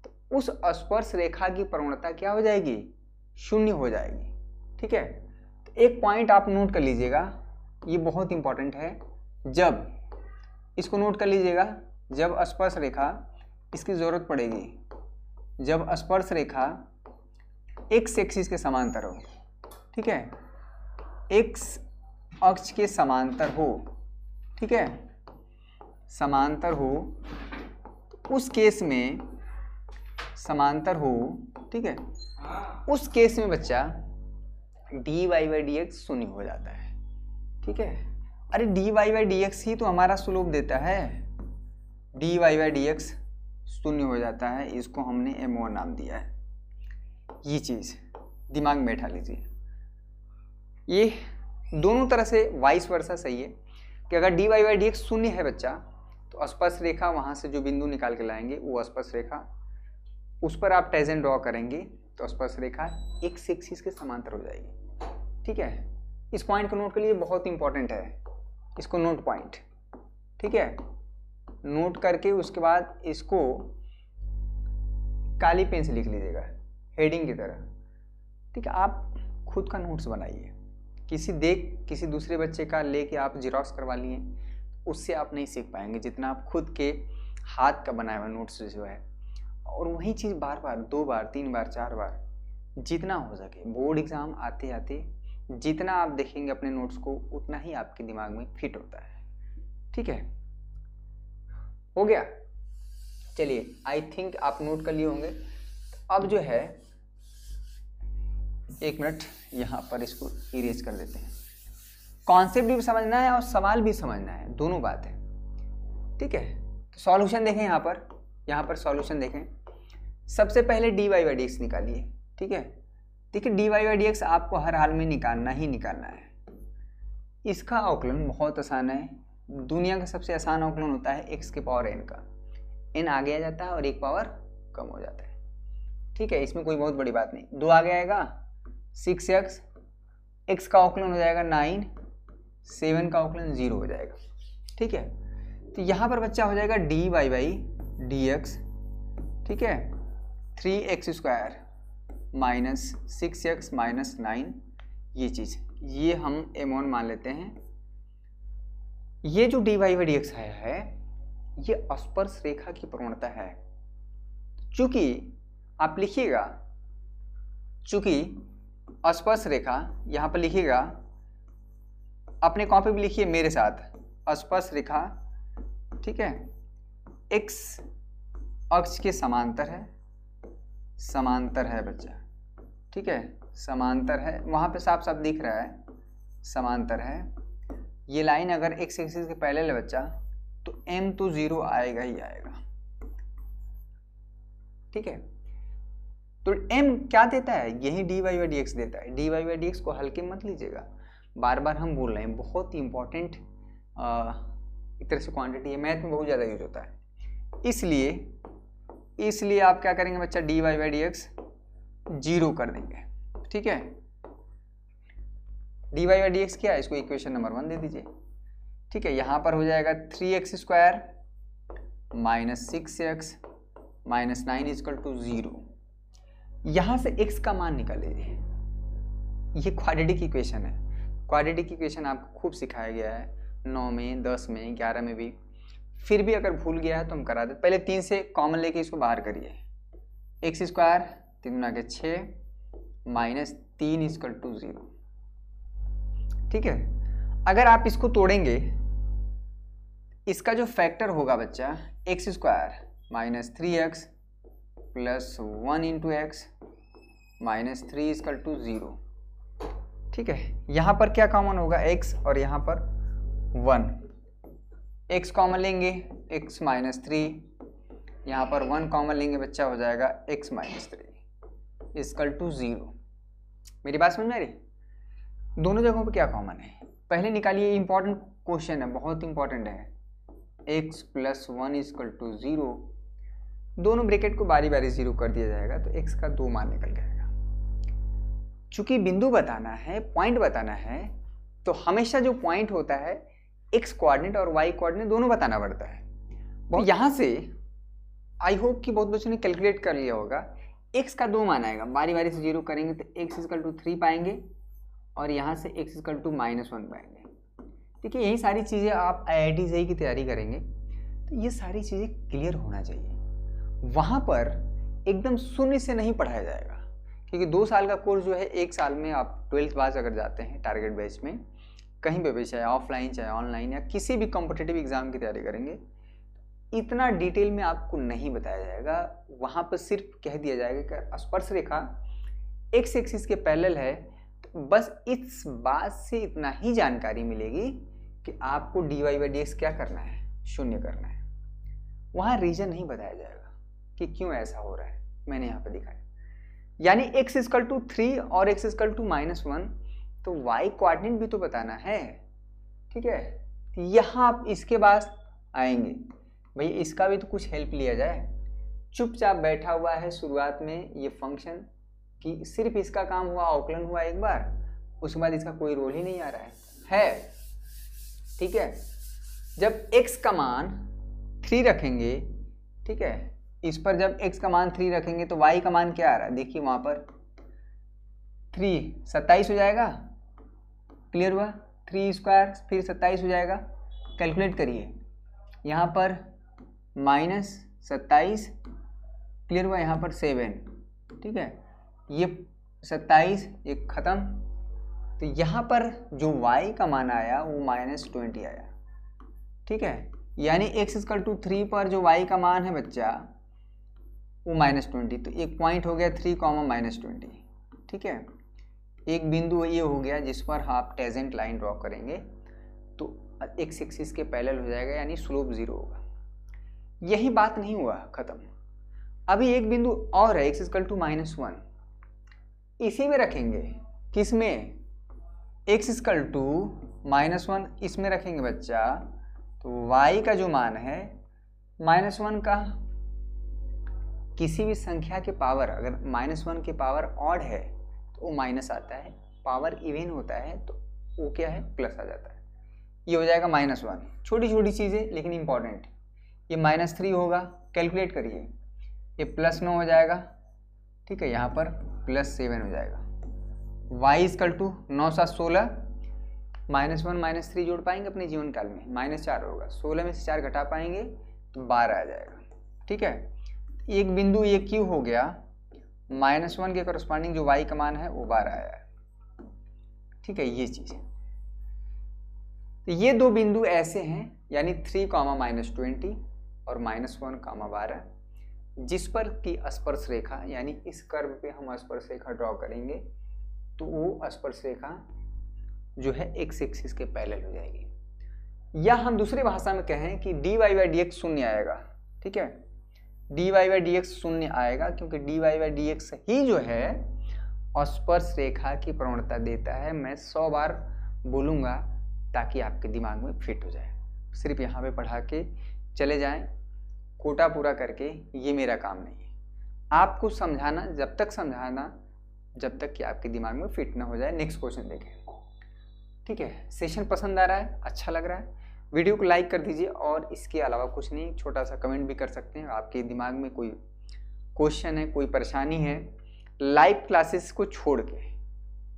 तो उस स्पर्श रेखा की प्रवणता क्या हो जाएगी, 0 हो जाएगी, ठीक है। तो एक पॉइंट आप नोट कर लीजिएगा, ये बहुत इंपॉर्टेंट है, जब इसको नोट कर लीजिएगा, जब स्पर्श रेखा, इसकी जरूरत पड़ेगी, जब स्पर्श रेखा x एक्सिस के समांतर हो, ठीक है, x अक्ष के समांतर हो, ठीक है, समांतर हो, तो उस केस में समांतर हो, ठीक है, उस केस में बच्चा dy/dx 0 हो जाता है, ठीक है। अरे dy/dx ही तो हमारा स्लोप देता है, dy/dx 0 हो जाता है, इसको हमने m1 नाम दिया है। ये चीज़ दिमाग में बैठा लीजिए, ये दोनों तरह से वाइस वर्सा सही है कि अगर dy/dx 0 है बच्चा, तो स्पर्श रेखा वहाँ से जो बिंदु निकाल के लाएंगे, वो स्पर्श रेखा, उस पर आप टेंजेंट ड्रॉ करेंगे, तो स्पर्श रेखा x एक्सिस के समांतर हो जाएगी, ठीक है। इस पॉइंट को नोट के लिए बहुत इंपॉर्टेंट है, इसको नोट पॉइंट, ठीक है, नोट करके उसके बाद इसको काली पेन से लिख लीजिएगा हेडिंग की तरह, ठीक है। आप खुद का नोट्स बनाइए, किसी दूसरे बच्चे का लेके आप जिरोक्स करवा लिए, उससे आप नहीं सीख पाएंगे जितना आप खुद के हाथ का बनाया हुआ नोट्स जो है। और वही चीज़ बार बार, 2 बार 3 बार 4 बार, जितना हो सके, बोर्ड एग्ज़ाम आते आते जितना आप देखेंगे अपने नोट्स को, उतना ही आपके दिमाग में फिट होता है, ठीक है। हो गया, चलिए, आई थिंक आप नोट कर लिए होंगे। अब जो है, 1 मिनट यहाँ पर इसको इरेज कर देते हैं। कॉन्सेप्ट भी समझना है और सवाल भी समझना है, दोनों बात है, ठीक है। तो सॉल्यूशन देखें, यहाँ पर सॉल्यूशन देखें। सबसे पहले dy/dx निकालिए, ठीक है। देखिए dy/dx आपको हर हाल में निकालना ही निकालना है। इसका अवकलन बहुत आसान है, दुनिया का सबसे आसान अवकलन होता है x के पावर n का, n आगे आ जाता है और 1 पावर कम हो जाता है, ठीक है। इसमें कोई बहुत बड़ी बात नहीं। 2 आगे आएगा 6x, x का अवकलन हो जाएगा 9, 7 का अवकलन 0 हो जाएगा, ठीक है। तो यहाँ पर बच्चा हो जाएगा dy/dx, ठीक है, 3x² माइनस 6x माइनस 9, ये चीज़, ये हम m1 मान लेते हैं। ये जो dy/dx है ये स्पर्श रेखा की प्रवणता है। चूंकि आप लिखिएगा, चूंकि स्पर्श रेखा यहाँ पर लिखिएगा अपने कॉपी में लिखिए मेरे साथ, स्पर्श रेखा, ठीक है, x अक्ष के समांतर है, समांतर है बच्चा, ठीक है, समांतर है, वहां पे साफ साफ दिख रहा है समांतर है। ये लाइन अगर x एक्सिस के पैरेलल है बच्चा तो m तो 0 आएगा ही आएगा, ठीक है। तो m क्या देता है, यही dy बाई dx देता है। dy बाई dx को हल्के मत लीजिएगा, बार बार हम बोल रहे हैं, बहुत इंपॉर्टेंट एक तरह से क्वांटिटी है, मैथ में बहुत ज़्यादा यूज होता है। इसलिए आप क्या करेंगे बच्चा, dy बाई dx 0 कर देंगे, ठीक है। dy बाई dx क्या है, इसको इक्वेशन नंबर 1 दे दीजिए, ठीक है। यहाँ पर हो जाएगा 3x square minus 6x minus 9 equal to 0। यहाँ से x का मान निकाल लीजिए, ये क्वाड्रेटिक इक्वेशन है। क्वाड्रेटिक इक्वेशन आपको खूब सिखाया गया है 9 में, 10 में, 11 में भी, फिर भी अगर भूल गया है तो हम करा देते। पहले 3 से कॉमन लेके इसको बाहर करिए, x स्क्वायर 3 गुना के 6 माइनस 3 इजकल टू 0, ठीक है। अगर आप इसको तोड़ेंगे, इसका जो फैक्टर होगा बच्चा x square minus 3x plus 1 into x minus 3 equal to 0, ठीक है। यहाँ पर क्या कॉमन होगा, x और यहाँ पर 1, x कॉमन लेंगे x माइनस 3, यहाँ पर 1 कॉमन लेंगे बच्चा, हो जाएगा x माइनस 3 इजकल टू 0। मेरी बात समझ में आ रही, दोनों जगहों पे क्या कॉमन है पहले निकालिए। इंपॉर्टेंट क्वेश्चन है, बहुत इंपॉर्टेंट है। x प्लस 1 इजकल टू 0, दोनों ब्रैकेट को बारी बारी 0 कर दिया जाएगा तो x का 2 मान निकल जाएगा। चूंकि बिंदु बताना है, पॉइंट बताना है, तो हमेशा जो पॉइंट होता है x कोऑर्डिनेट और y कोऑर्डिनेट दोनों बताना पड़ता है। तो यहाँ से आई होप कि बहुत बच्चों ने कैलकुलेट कर लिया होगा, x का 2 मान आएगा, बारी बारी से 0 करेंगे तो x इजकल टू 3 पाएंगे और यहाँ से x इजकल टू माइनस 1 पाएंगे। देखिए यही सारी चीज़ें आप IIT JEE की तैयारी करेंगे तो ये सारी चीज़ें क्लियर होना चाहिए। वहाँ पर एकदम शून्य से नहीं पढ़ाया जाएगा, क्योंकि 2 साल का कोर्स जो है 1 साल में आप 12th पास अगर जाते हैं टारगेट बैच में, कहीं पे भी, चाहे ऑफलाइन चाहे ऑनलाइन या किसी भी कॉम्पिटिटिव एग्जाम की तैयारी करेंगे, इतना डिटेल में आपको नहीं बताया जाएगा। वहाँ पर सिर्फ कह दिया जाएगा कि स्पर्श रेखा x एक्सिस के पैरेलल है, तो बस इस बात से इतना ही जानकारी मिलेगी कि आपको dy बाई dx क्या करना है, 0 करना है। वहाँ रीजन नहीं बताया जाएगा कि क्यों ऐसा हो रहा है, मैंने यहाँ पे दिखाया। यानी x इजकल टू 3 और x इजकल टू माइनस 1, तो y कोऑर्डिनेट भी तो बताना है, ठीक है। यहाँ आप इसके बाद आएंगे, भाई इसका भी तो कुछ हेल्प लिया जाए। चुपचाप बैठा हुआ है शुरुआत में ये फंक्शन कि सिर्फ इसका काम हुआ, अवकलन हुआ एक बार, उसके बाद इसका कोई रोल ही नहीं आ रहा है, ठीक है। जब x का मान 3 रखेंगे, ठीक है, इस पर जब x का मान 3 रखेंगे तो y का मान क्या आ रहा है, देखिए वहाँ पर 3 27 हो जाएगा, क्लियर हुआ। 3 स्क्वायर फिर 27 हो जाएगा, कैलकुलेट करिए, यहाँ पर माइनस 27, क्लियर हुआ, यहाँ पर 7, ठीक है, ये 27 ये ख़त्म, तो यहाँ पर जो y का मान आया वो माइनस 20 आया, ठीक है। यानी x इजकल टू 3 पर जो y का मान है बच्चा वो माइनस 20, तो एक पॉइंट हो गया 3 कॉमा माइनस 20, ठीक है। एक बिंदु ये हो गया जिस पर आप टेंजेंट लाइन ड्रॉ करेंगे तो x एक्सिस के पैरेलल हो जाएगा, यानी स्लोप 0 होगा। यही बात नहीं हुआ, खत्म। अभी एक बिंदु और है x इजकल टू माइनस 1, इसी में रखेंगे, किस में, x इजकल टू माइनस 1 इसमें रखेंगे बच्चा, तो y का जो मान है माइनस 1 का, किसी भी संख्या के पावर अगर माइनस 1 के पावर ऑड है तो वो माइनस आता है, पावर इवन होता है तो वो क्या है, प्लस आ जाता है। ये हो जाएगा माइनस 1, छोटी छोटी चीज़ें लेकिन इंपॉर्टेंट। ये माइनस 3 होगा, कैलकुलेट करिए, ये प्लस 9 हो जाएगा, ठीक है, यहाँ पर प्लस 7 हो जाएगा। y equal to 9 7 16, minus 1 minus 3 जोड़ पाएंगे अपने जीवन काल में, माइनस 4 होगा, 16 में से 4 घटा पाएंगे तो 12 आ जाएगा, ठीक है। एक बिंदु ये Q हो गया, माइनस 1 के करस्पॉन्डिंग जो y का मान है वो 12 आया है, ठीक है। ये चीज़ तो ये दो बिंदु ऐसे हैं यानी 3, -20 और -1, 12, जिस पर की स्पर्श रेखा यानी इस कर्व पे हम स्पर्श रेखा ड्रॉ करेंगे तो वो स्पर्श रेखा जो है x एक्सिस के पैरेलल हो जाएगी। या हम दूसरी भाषा में कहें कि dy/dx शून्य आएगा। ठीक है, dy/dx शून्य आएगा क्योंकि dy/dx ही जो है स्पर्श रेखा की प्रवणता देता है। मैं 100 बार बोलूँगा ताकि आपके दिमाग में फिट हो जाए। सिर्फ यहाँ पे पढ़ा के चले जाएं, कोटा पूरा करके, ये मेरा काम नहीं है। आपको समझाना, जब तक समझाना जब तक कि आपके दिमाग में फिट ना हो जाए। नेक्स्ट क्वेश्चन देखें। ठीक है, सेशन पसंद आ रहा है, अच्छा लग रहा है, वीडियो को लाइक कर दीजिए और इसके अलावा कुछ नहीं, छोटा सा कमेंट भी कर सकते हैं। आपके दिमाग में कोई क्वेश्चन है, कोई परेशानी है लाइव क्लासेस को छोड़ के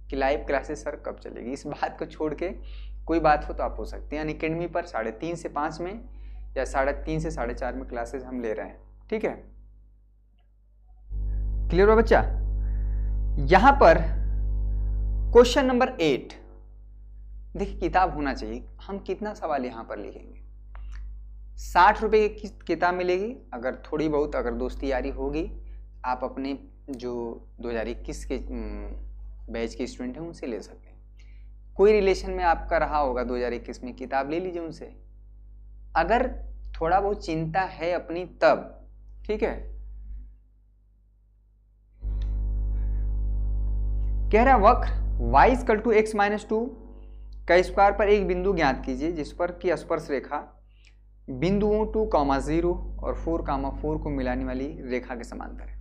कि लाइव क्लासेस सर कब चलेगी, इस बात को छोड़ के कोई बात हो तो आप हो सकते हैं। अनअकैडमी पर 3:30 से 5 में या 3:30 से 4:30 में क्लासेस हम ले रहे हैं। ठीक है, क्लियर हो बच्चा? यहां पर क्वेश्चन नंबर 8 देखिए, किताब होना चाहिए। हम कितना सवाल यहां पर लिखेंगे? 60 रुपए की किताब मिलेगी। अगर थोड़ी बहुत अगर दोस्ती यारी होगी, आप अपने जो 2021 के बैच के स्टूडेंट हैं उनसे ले सकते हैं। कोई रिलेशन में आपका रहा होगा 2021 में, किताब ले लीजिए उनसे। अगर थोड़ा बहुत चिंता है अपनी तब, ठीक है। कह रहा वक्र y = x - 2 का स्क्वायर पर एक बिंदु ज्ञात कीजिए जिस पर की स्पर्श रेखा बिंदुओं 2, 0 और 4, 4 को मिलाने वाली रेखा के समांतर है।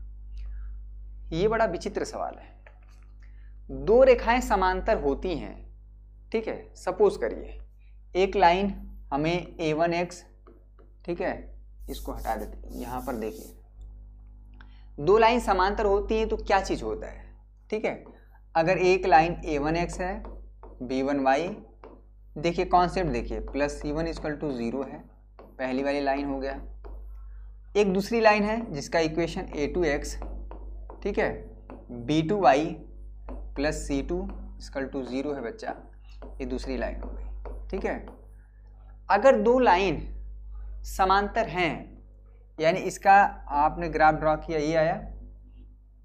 ये बड़ा विचित्र सवाल है। दो रेखाएं समांतर होती हैं, ठीक है। सपोज करिए एक लाइन हमें a1x, ठीक है, इसको हटा देते हैं। यहाँ पर देखिए दो लाइन समांतर होती हैं तो क्या चीज होता है, ठीक है। अगर एक लाइन a1x है, b1y, देखिए कॉन्सेप्ट देखिए, +c1 = 0 है, पहली वाली लाइन हो गया। एक दूसरी लाइन है जिसका इक्वेशन a2x, ठीक है, b2y + c2 = 0 है बच्चा, ये दूसरी लाइन हो गई, ठीक है। अगर दो लाइन समांतर हैं, यानी इसका आपने ग्राफ ड्रॉ किया, ये आया,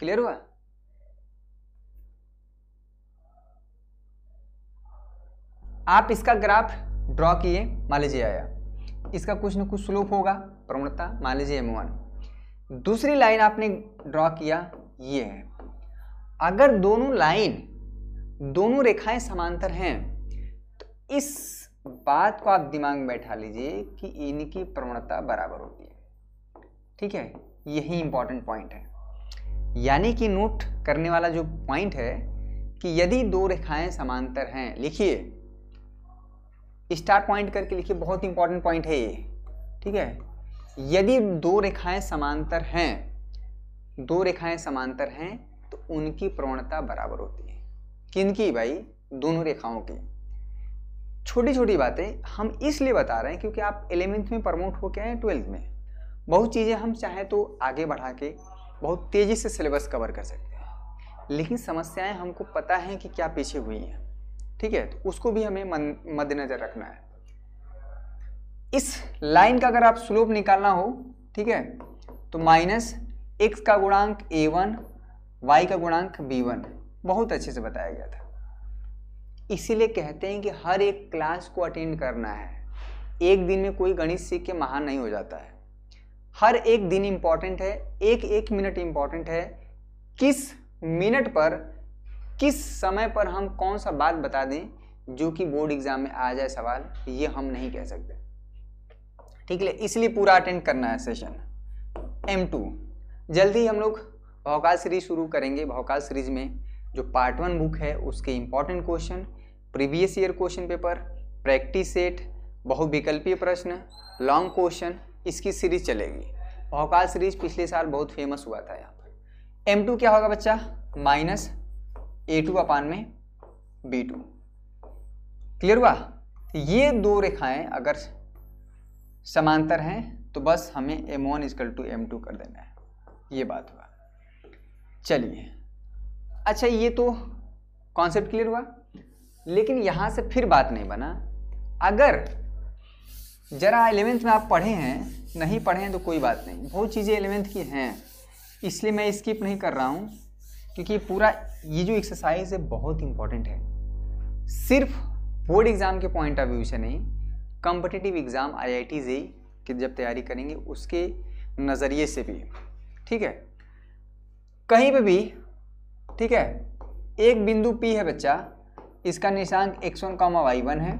क्लियर हुआ? आप इसका ग्राफ ड्रॉ किए, मान लीजिए आया, इसका कुछ न कुछ स्लोप होगा, प्रवणता मान लीजिए m1। दूसरी लाइन आपने ड्रॉ किया, ये है। अगर दोनों रेखाएं समांतर हैं तो इस बात को आप दिमाग में बैठा लीजिए कि इनकी प्रवणता बराबर होती है, ठीक है। यही इंपॉर्टेंट पॉइंट है, यानी कि नोट करने वाला जो पॉइंट है कि यदि दो रेखाएं समांतर हैं, लिखिए स्टार पॉइंट करके लिखिए, बहुत इंपॉर्टेंट पॉइंट है ये, ठीक है। यदि दो रेखाएं समांतर हैं तो उनकी प्रवणता बराबर होती है। किनकी भाई? दोनों रेखाओं की। छोटी छोटी बातें हम इसलिए बता रहे हैं क्योंकि आप 11th में प्रमोट होके आए, 12th में बहुत चीज़ें हम चाहे तो आगे बढ़ा के बहुत तेज़ी से सिलेबस कवर कर सकते हैं, लेकिन समस्याएं हमको पता है कि क्या पीछे हुई हैं, ठीक है, तो उसको भी हमें मद्देनजर रखना है। इस लाइन का अगर आप स्लोप निकालना हो, ठीक है, तो -x का गुणांक a1, y का गुणांक b1, बहुत अच्छे से बताया गया था। इसीलिए कहते हैं कि हर एक क्लास को अटेंड करना है। एक दिन में कोई गणित सीख के महान नहीं हो जाता है। हर एक दिन इंपॉर्टेंट है, एक मिनट इंपॉर्टेंट है। किस मिनट पर, किस समय पर हम कौन सा बात बता दें जो कि बोर्ड एग्जाम में आ जाए सवाल, ये हम नहीं कह सकते, ठीक है। इसलिए पूरा अटेंड करना है सेशन। M2 जल्दी हम लोग भौकाल सीरीज शुरू करेंगे। भौकाल सीरीज में जो पार्ट 1 बुक है उसके important question, previous year question paper, practice set, बहुविकल्पीय प्रश्न, लॉन्ग क्वेश्चन, इसकी सीरीज चलेगी। भौकाल सीरीज पिछले साल बहुत फेमस हुआ था यहाँ पर। M2 क्या होगा बच्चा? -a2/b2, क्लियर हुआ? ये दो रेखाएं अगर समांतर हैं तो बस हमें m1 = m2 कर देना है, ये बात हुआ। चलिए, अच्छा ये तो कॉन्सेप्ट क्लियर हुआ, लेकिन यहाँ से फिर बात नहीं बना अगर जरा 11th में आप पढ़े हैं, नहीं पढ़े हैं तो कोई बात नहीं, बहुत चीज़ें 11th की हैं, इसलिए मैं स्किप नहीं कर रहा हूँ, क्योंकि पूरा ये जो एक्सरसाइज है बहुत इंपॉर्टेंट है, सिर्फ बोर्ड एग्ज़ाम के पॉइंट ऑफ व्यू से नहीं, कॉम्पिटिटिव एग्ज़ाम IIT JEE की जब तैयारी करेंगे उसके नज़रिए से भी। ठीक है, कहीं पे भी, ठीक है, एक बिंदु P है बच्चा, इसका निशांक x1, y1 है।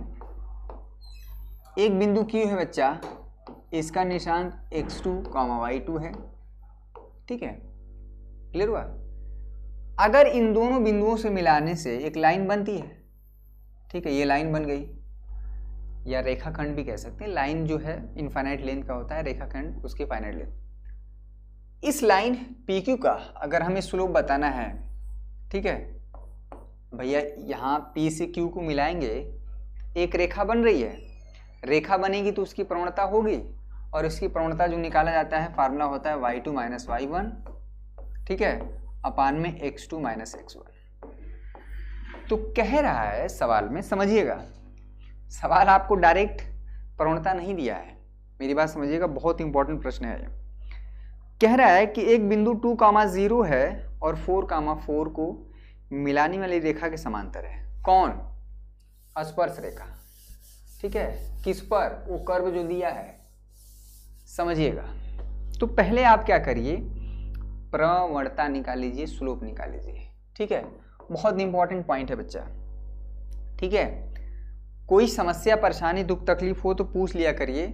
एक बिंदु Q है बच्चा, इसका निशांक x2, y2 है। ठीक है, क्लियर हुआ? अगर इन दोनों बिंदुओं से मिलाने से एक लाइन बनती है, ठीक है, ये लाइन बन गई, या रेखाखंड भी कह सकते हैं। लाइन जो है इनफाइनाइट लेंथ का होता है, रेखाखंड उसकी फाइनाइट लेंथ। इस लाइन PQ का अगर हमें स्लोप बताना है, ठीक है भैया, यहाँ P से Q को मिलाएंगे, एक रेखा बन रही है, रेखा बनेगी तो उसकी प्रवणता होगी, और इसकी प्रवणता जो निकाला जाता है फार्मूला होता है y2 माइनस y1, ठीक है, अपान में x2 माइनस x1। तो कह रहा है सवाल में, समझिएगा, सवाल आपको डायरेक्ट प्रवणता नहीं दिया है, मेरी बात समझिएगा, बहुत इंपॉर्टेंट प्रश्न है ये। कह रहा है कि एक बिंदु 2, 0 है और 4, 4 को मिलाने वाली रेखा के समांतर है। कौन? स्पर्श रेखा। ठीक है, किस पर? वो कर्व जो दिया है, समझिएगा। तो पहले आप क्या करिए, प्रवणता निकाल लीजिए, स्लोप निकाल लीजिए। ठीक है, बहुत इंपॉर्टेंट पॉइंट है बच्चा। ठीक है, कोई समस्या, परेशानी, दुख तकलीफ हो तो पूछ लिया करिए।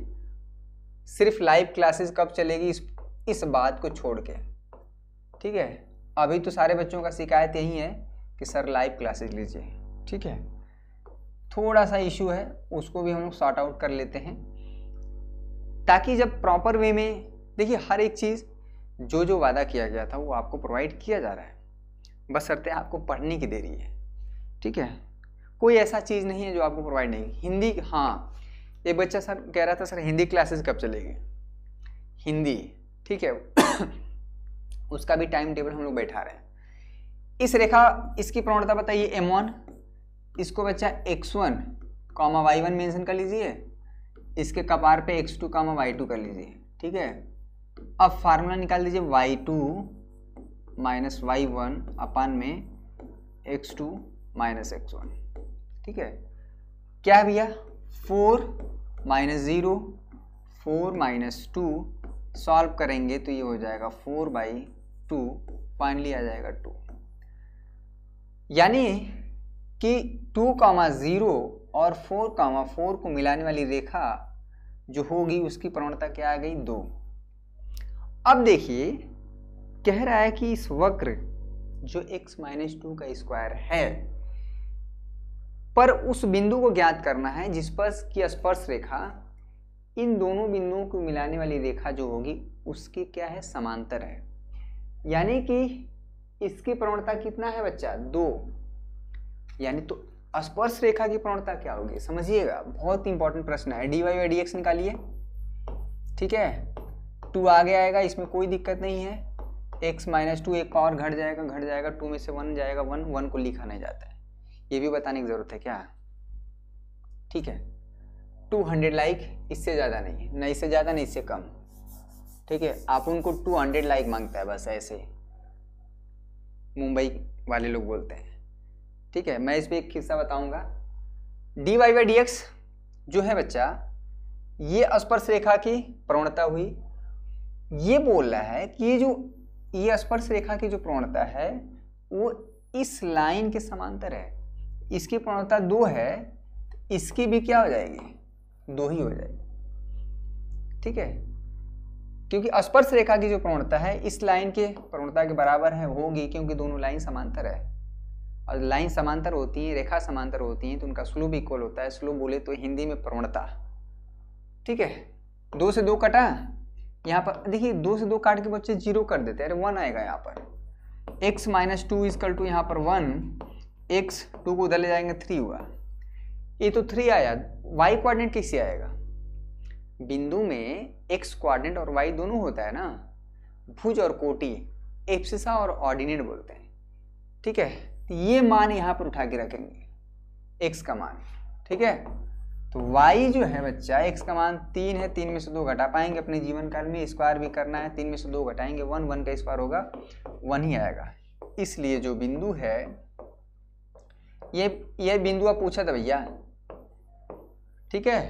सिर्फ लाइव क्लासेस कब चलेगी इस बात को छोड़ के। ठीक है, अभी तो सारे बच्चों का शिकायत यही है कि सर लाइव क्लासेस लीजिए। ठीक है, थोड़ा सा इशू है, उसको भी हम लोग सॉर्ट आउट कर लेते हैं, ताकि जब प्रॉपर वे में, देखिए हर एक चीज़ जो वादा किया गया था वो आपको प्रोवाइड किया जा रहा है, बशर्ते आपको पढ़ने की देरी है। ठीक है, कोई ऐसा चीज़ नहीं है जो आपको प्रोवाइड नहीं। हिंदी, हाँ, एक बच्चा सर कह रहा था सर हिंदी क्लासेस कब चलेगी, हिंदी, ठीक है उसका भी टाइम टेबल हम लोग बैठा रहे हैं। इस रेखा, इसकी प्रवणता बताइए M1, इसको बच्चा x1, y1 मेंशन कर लीजिए, इसके कपार पे x2, y2 कर लीजिए। ठीक है, अब फार्मूला निकाल दीजिए y2 माइनस y1 अपान में x2 माइनस x1। ठीक है, क्या है भैया, 4 माइनस 0, 4 माइनस 2, सॉल्व करेंगे तो ये हो जाएगा 4/2, फाइनली आ जाएगा 2। यानी कि 2, 0 और 4, 4 को मिलाने वाली रेखा जो होगी उसकी प्रवणता क्या आ गई, 2। अब देखिए, कह रहा है कि इस वक्र जो x माइनस 2 का स्क्वायर है, पर उस बिंदु को ज्ञात करना है जिस पर की स्पर्श रेखा इन दोनों बिंदुओं को मिलाने वाली रेखा जो होगी उसकी क्या है, समांतर है। यानी कि इसकी प्रवणता कितना है बच्चा, 2। यानी तो स्पर्श रेखा की प्रवणता क्या होगी, समझिएगा, बहुत इंपॉर्टेंट प्रश्न है। dy/dx निकालिए। ठीक है, 2 आगे आएगा, इसमें कोई दिक्कत नहीं है। x माइनस 2 एक और घट जाएगा, 2 में से 1 जाएगा, 1 को लिखा नहीं जाता है, ये भी बताने की जरूरत है क्या। ठीक है, 200 लाइक, इससे ज़्यादा नहीं, न इससे ज़्यादा न इससे कम। ठीक है, आप उनको 200 लाइक मांगता है बस, ऐसे मुंबई वाले लोग बोलते हैं। ठीक है, मैं इस पर एक किस्सा बताऊंगा। dy/dx जो है बच्चा, ये स्पर्श रेखा की प्रवणता हुई। ये बोल रहा है कि ये स्पर्श रेखा की जो प्रवणता है वो इस लाइन के समांतर है। इसकी प्रवणता 2 है, इसकी भी क्या हो जाएगी, 2 ही हो जाएगी। ठीक है, क्योंकि स्पर्श रेखा की जो प्रवणता है इस लाइन के प्रवणता के बराबर है, होगी, क्योंकि दोनों लाइन समांतर है। और लाइन समांतर होती है, रेखा समांतर होती है, तो उनका स्लोप इक्वल होता है। स्लोप बोले तो हिंदी में प्रवणता। ठीक है, 2 से 2 कटा, यहाँ पर देखिए 2 से 2 काट के बच्चे 0 कर देते हैं, अरे 1 आएगा यहाँ पर। x माइनस 2 इजकल टू यहाँ पर 1, x 2 को उधर ले जाएंगे 3 हुआ, ये तो 3 आया। y कोऑर्डिनेट कैसे आएगा, बिंदु में x कोऑर्डिनेट और y दोनों होता है ना, भुज और कोटि, एब्सिसा और ऑर्डिनेट बोलते हैं। ठीक है, ये मान यहाँ पर उठा के रखेंगे, x का मान। ठीक है, तो y जो है बच्चा x का मान 3 है, 3 में से 2 घटा पाएंगे अपने जीवन काल में, स्क्वायर भी करना है, 3 में से 2 घटाएंगे 1, 1 का स्क्वायर होगा 1 ही आएगा। इसलिए जो बिंदु है ये बिंदु आप पूछा था भैया, ठीक है,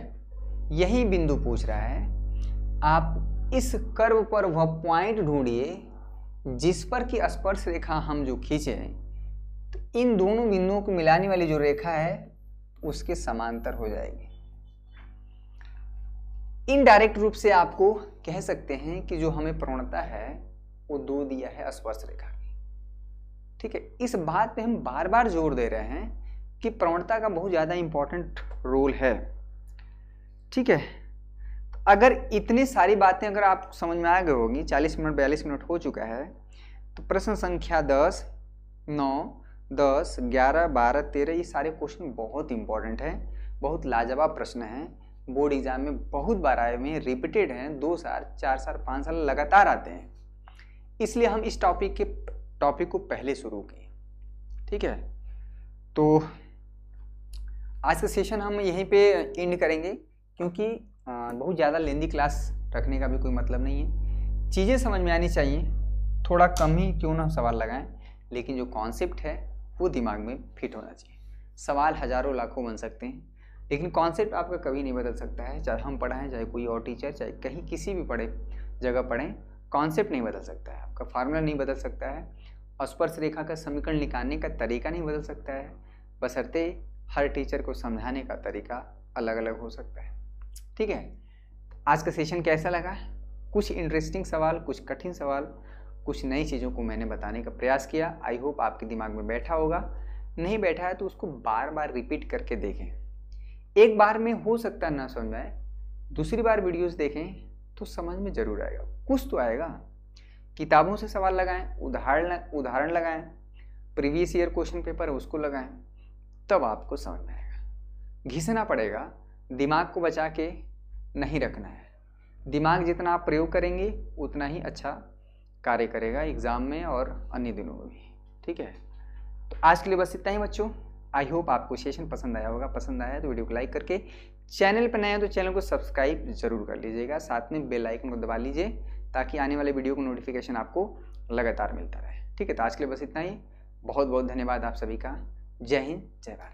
यही बिंदु पूछ रहा है। आप इस कर्व पर वह पॉइंट ढूंढिए जिस पर की स्पर्श रेखा हम जो खींचे, तो इन दोनों बिंदुओं को मिलाने वाली जो रेखा है उसके समांतर हो जाएगी। इनडायरेक्ट रूप से आपको कह सकते हैं कि जो हमें प्रवणता है वो 2 दिया है स्पर्श रेखा की, ठीक है। इस बात पे हम बार बार जोर दे रहे हैं कि प्रवणता का बहुत ज़्यादा इंपॉर्टेंट रोल है, ठीक है। अगर इतनी सारी बातें अगर आप समझ में आ गई होगी, 40 मिनट 42 मिनट हो चुका है, तो प्रश्न संख्या 10, 9, 10, 11, 12, 13 ये सारे क्वेश्चन बहुत इंपॉर्टेंट हैं, बहुत लाजवाब प्रश्न हैं, बोर्ड एग्जाम में बहुत बार आए हुए हैं, रिपीटेड हैं, 2 साल 4 साल 5 साल लगातार आते हैं। इसलिए हम इस टॉपिक को पहले शुरू किए, ठीक है। तो आज का सेशन हम यहीं पे एंड करेंगे, क्योंकि बहुत ज़्यादा लेंदी क्लास रखने का भी कोई मतलब नहीं है। चीज़ें समझ में आनी चाहिए, थोड़ा कम ही क्यों ना सवाल लगाएं, लेकिन जो कॉन्सेप्ट है वो दिमाग में फिट होना चाहिए। सवाल हज़ारों लाखों बन सकते हैं, लेकिन कॉन्सेप्ट आपका कभी नहीं बदल सकता है। चाहे हम पढ़ाएं, चाहे कोई और टीचर, चाहे कहीं किसी भी जगह पढ़ें, कॉन्सेप्ट नहीं बदल सकता है, आपका फार्मूला नहीं बदल सकता है, स्पर्श रेखा का समीकरण निकालने का तरीका नहीं बदल सकता है, बशर्ते हर टीचर को समझाने का तरीका अलग अलग हो सकता है, ठीक है। आज का सेशन कैसा लगा? कुछ इंटरेस्टिंग सवाल, कुछ कठिन सवाल, कुछ नई चीज़ों को मैंने बताने का प्रयास किया। आई होप आपके दिमाग में बैठा होगा। नहीं बैठा है तो उसको बार बार रिपीट करके देखें। एक बार में हो सकता है ना समझ में आए, दूसरी बार वीडियोस देखें तो समझ में जरूर आएगा, कुछ तो आएगा। किताबों से सवाल लगाएं, उदाहरण लगाएं, प्रीवियस ईयर क्वेश्चन पेपर है उसको लगाएं, तब आपको समझ में आएगा। घिसना पड़ेगा, दिमाग को बचा के नहीं रखना है। दिमाग जितना आप प्रयोग करेंगे उतना ही अच्छा कार्य करेगा एग्ज़ाम में और अन्य दिनों में भी, ठीक है। तो आज के लिए बस इतना ही बच्चों। आई होप आपको सेशन पसंद आया होगा। पसंद आया तो वीडियो को लाइक करके, चैनल पर नए हैं तो चैनल को सब्सक्राइब जरूर कर लीजिएगा, साथ में बेल आइकन को दबा लीजिए ताकि आने वाले वीडियो को नोटिफिकेशन आपको लगातार मिलता रहे, ठीक है। तो आज के लिए बस इतना ही। बहुत बहुत धन्यवाद आप सभी का। जय हिंद, जय भारत।